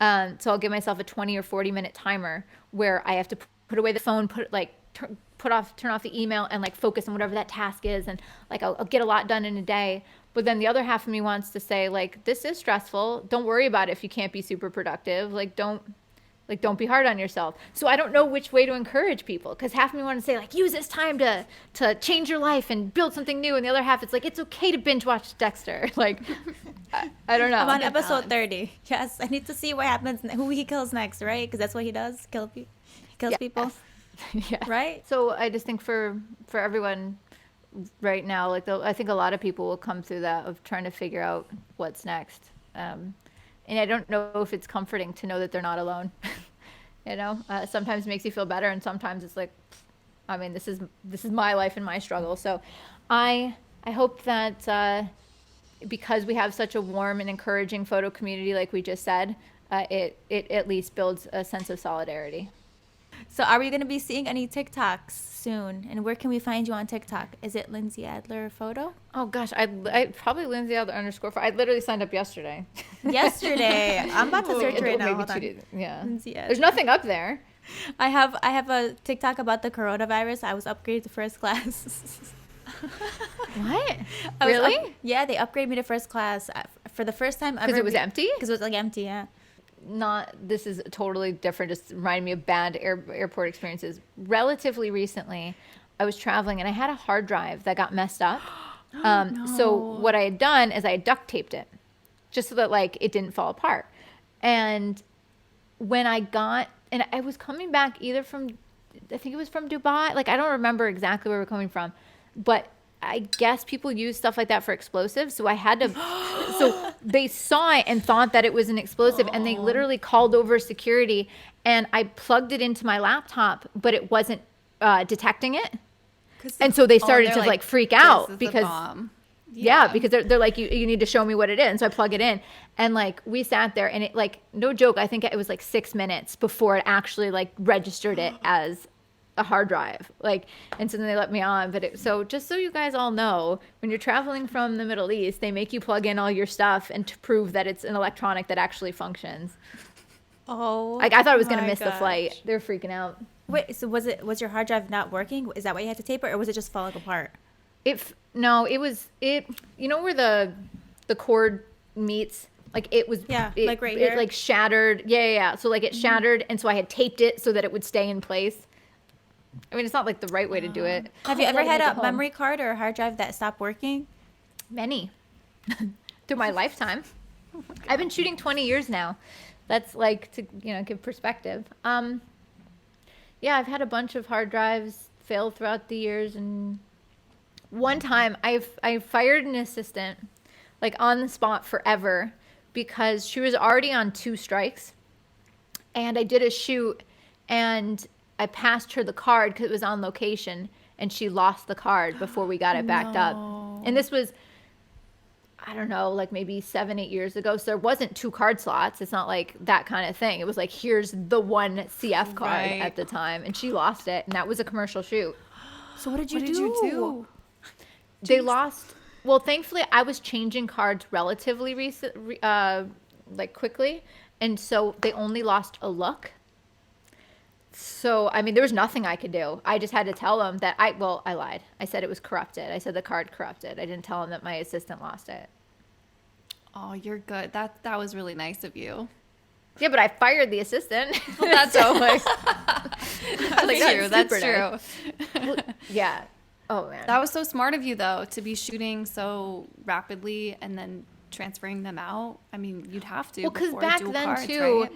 S3: So I'll give myself a 20 or 40-minute timer where I have to put away the phone, turn off the email, and like focus on whatever that task is. And like, I'll get a lot done in a day. But then the other half of me wants to say, like, this is stressful. Don't worry about it if you can't be super productive. Like, don't be hard on yourself. So I don't know which way to encourage people, because half of me want to say, like, use this time to change your life and build something new. And the other half, it's like, it's okay to binge watch Dexter. Like, I don't know.
S2: I'm on episode 30. Yes, I need to see what happens, who he kills next, right? Because that's what he does, he kills people.
S3: Yeah.
S2: Right?
S3: So I just think for everyone right now, like, I think a lot of people will come through that of trying to figure out what's next. And I don't know if it's comforting to know that they're not alone. Sometimes it makes you feel better, and sometimes it's like, I mean, this is my life and my struggle. So I hope that because we have such a warm and encouraging photo community, like we just said, it at least builds a sense of solidarity.
S2: So are we going to be seeing any TikToks soon? And where can we find you on TikTok? Is it Lindsay Adler Photo?
S3: Oh gosh, I probably Lindsay Adler _. I literally signed up yesterday.
S2: Yesterday. I'm about to search right now.
S3: Maybe
S2: Hold
S3: 2
S2: on.
S3: days. Yeah.
S2: Lindsay Adler.
S3: There's nothing up there.
S2: I have a TikTok about the coronavirus. I was upgraded to first class.
S3: What? Really?
S2: Yeah, they upgraded me to first class for the first time ever.
S3: Because it was empty?
S2: Because it was like empty, yeah.
S3: This is totally different, just reminding me of bad airport experiences. Relatively recently, I was traveling and I had a hard drive that got messed up.
S2: No.
S3: So what I had done is I had duct taped it just so that like it didn't fall apart. And when I was coming back either from, I think it was from Dubai. Like, I don't remember exactly where we're coming from, but I guess people use stuff like that for explosives. So I had to, so they saw it and thought that it was an explosive, and they literally called over security, and I plugged it into my laptop, but it wasn't detecting it. And so they started to like freak out because, because they're like, you need to show me what it is. And so I plug it in, and like, we sat there, and it, like, no joke, I think it was like 6 minutes before it actually like registered it as a hard drive. Like, and so then they let me on. But so just so you guys all know, when you're traveling from the Middle East, they make you plug in all your stuff and to prove that it's an electronic that actually functions.
S2: Oh,
S3: like, I thought I was going to miss the flight. They're freaking out.
S2: Wait, so was your hard drive not working? Is that why you had to tape it, or was it just falling apart?
S3: No, it was, you know where the cord meets? Like, it was,
S2: like right here?
S3: It like shattered. Yeah. So like it shattered. And so I had taped it so that it would stay in place. I mean, it's not like the right way to do it.
S2: Have you ever had a memory card or a hard drive that stopped working?
S3: Many. Through my lifetime. I've been shooting 20 years now. That's like, to, give perspective. Yeah, I've had a bunch of hard drives fail throughout the years. And one time I fired an assistant, like, on the spot forever, because she was already on 2 strikes, and I did a shoot, and I passed her the card because it was on location, and she lost the card before we got it backed up. And this was, I don't know, like maybe 7-8 years ago. So there wasn't 2 card slots. It's not like that kind of thing. It was like, here's the one CF card at the time, and she lost it, and that was a commercial shoot.
S2: So what did you
S1: What
S2: do?
S1: did you do?
S3: They lost. Well, thankfully, I was changing cards relatively like quickly, and so they only lost a look. So, I mean, there was nothing I could do. I just had to tell them that I lied. I said it was corrupted. I said the card corrupted. I didn't tell them that my assistant lost it.
S1: Oh, you're good. That was really nice of you.
S3: Yeah, but I fired the assistant.
S1: Well, that's
S3: so like,
S1: That's true.
S3: Well, yeah. Oh man.
S1: That was so smart of you, though, to be shooting so rapidly and then transferring them out. I mean, you'd have to.
S3: Well, because
S1: before
S3: back
S1: dual
S3: then
S1: cards,
S3: too,
S1: right?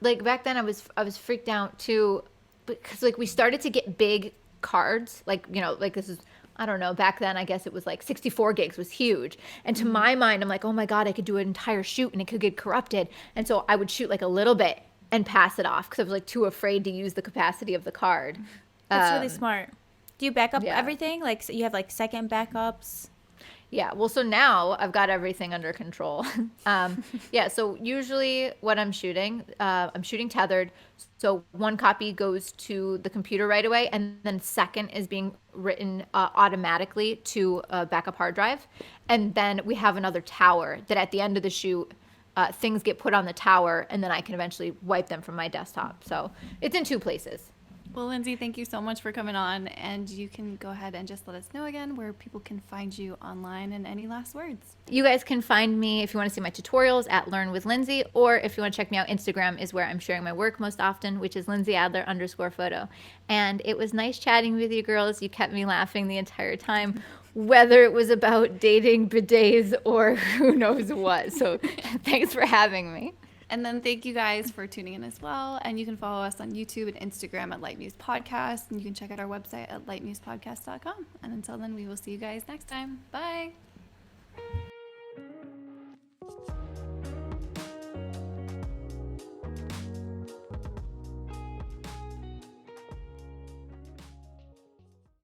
S3: like back then I was freaked out too, because like we started to get big cards, like like this is, I don't know, back then I guess it was like 64 gigs was huge, and to my mind I'm like, oh my god, I could do an entire shoot and it could get corrupted, and so I would shoot like a little bit and pass it off because I was like too afraid to use the capacity of the card.
S2: That's really smart. Do you back up
S3: yeah.
S2: everything? Like, so you have like second backups?
S3: Yeah, well, so now I've got everything under control. Yeah, so usually what I'm shooting tethered. So one copy goes to the computer right away, and then second is being written automatically to a backup hard drive. And then we have another tower that at the end of the shoot, things get put on the tower, and then I can eventually wipe them from my desktop. So it's in 2 places.
S1: Well, Lindsay, thank you so much for coming on. And you can go ahead and just let us know again where people can find you online and any last words.
S3: You guys can find me if you want to see my tutorials at Learn with Lindsay, or if you want to check me out, Instagram is where I'm sharing my work most often, which is Lindsay Adler _photo. And it was nice chatting with you girls. You kept me laughing the entire time, whether it was about dating, bidets, or who knows what. So thanks for having me.
S1: And then thank you guys for tuning in as well. And you can follow us on YouTube and Instagram at Light Muse Podcast. And you can check out our website at lightmusepodcast.com. And until then, we will see you guys next time. Bye.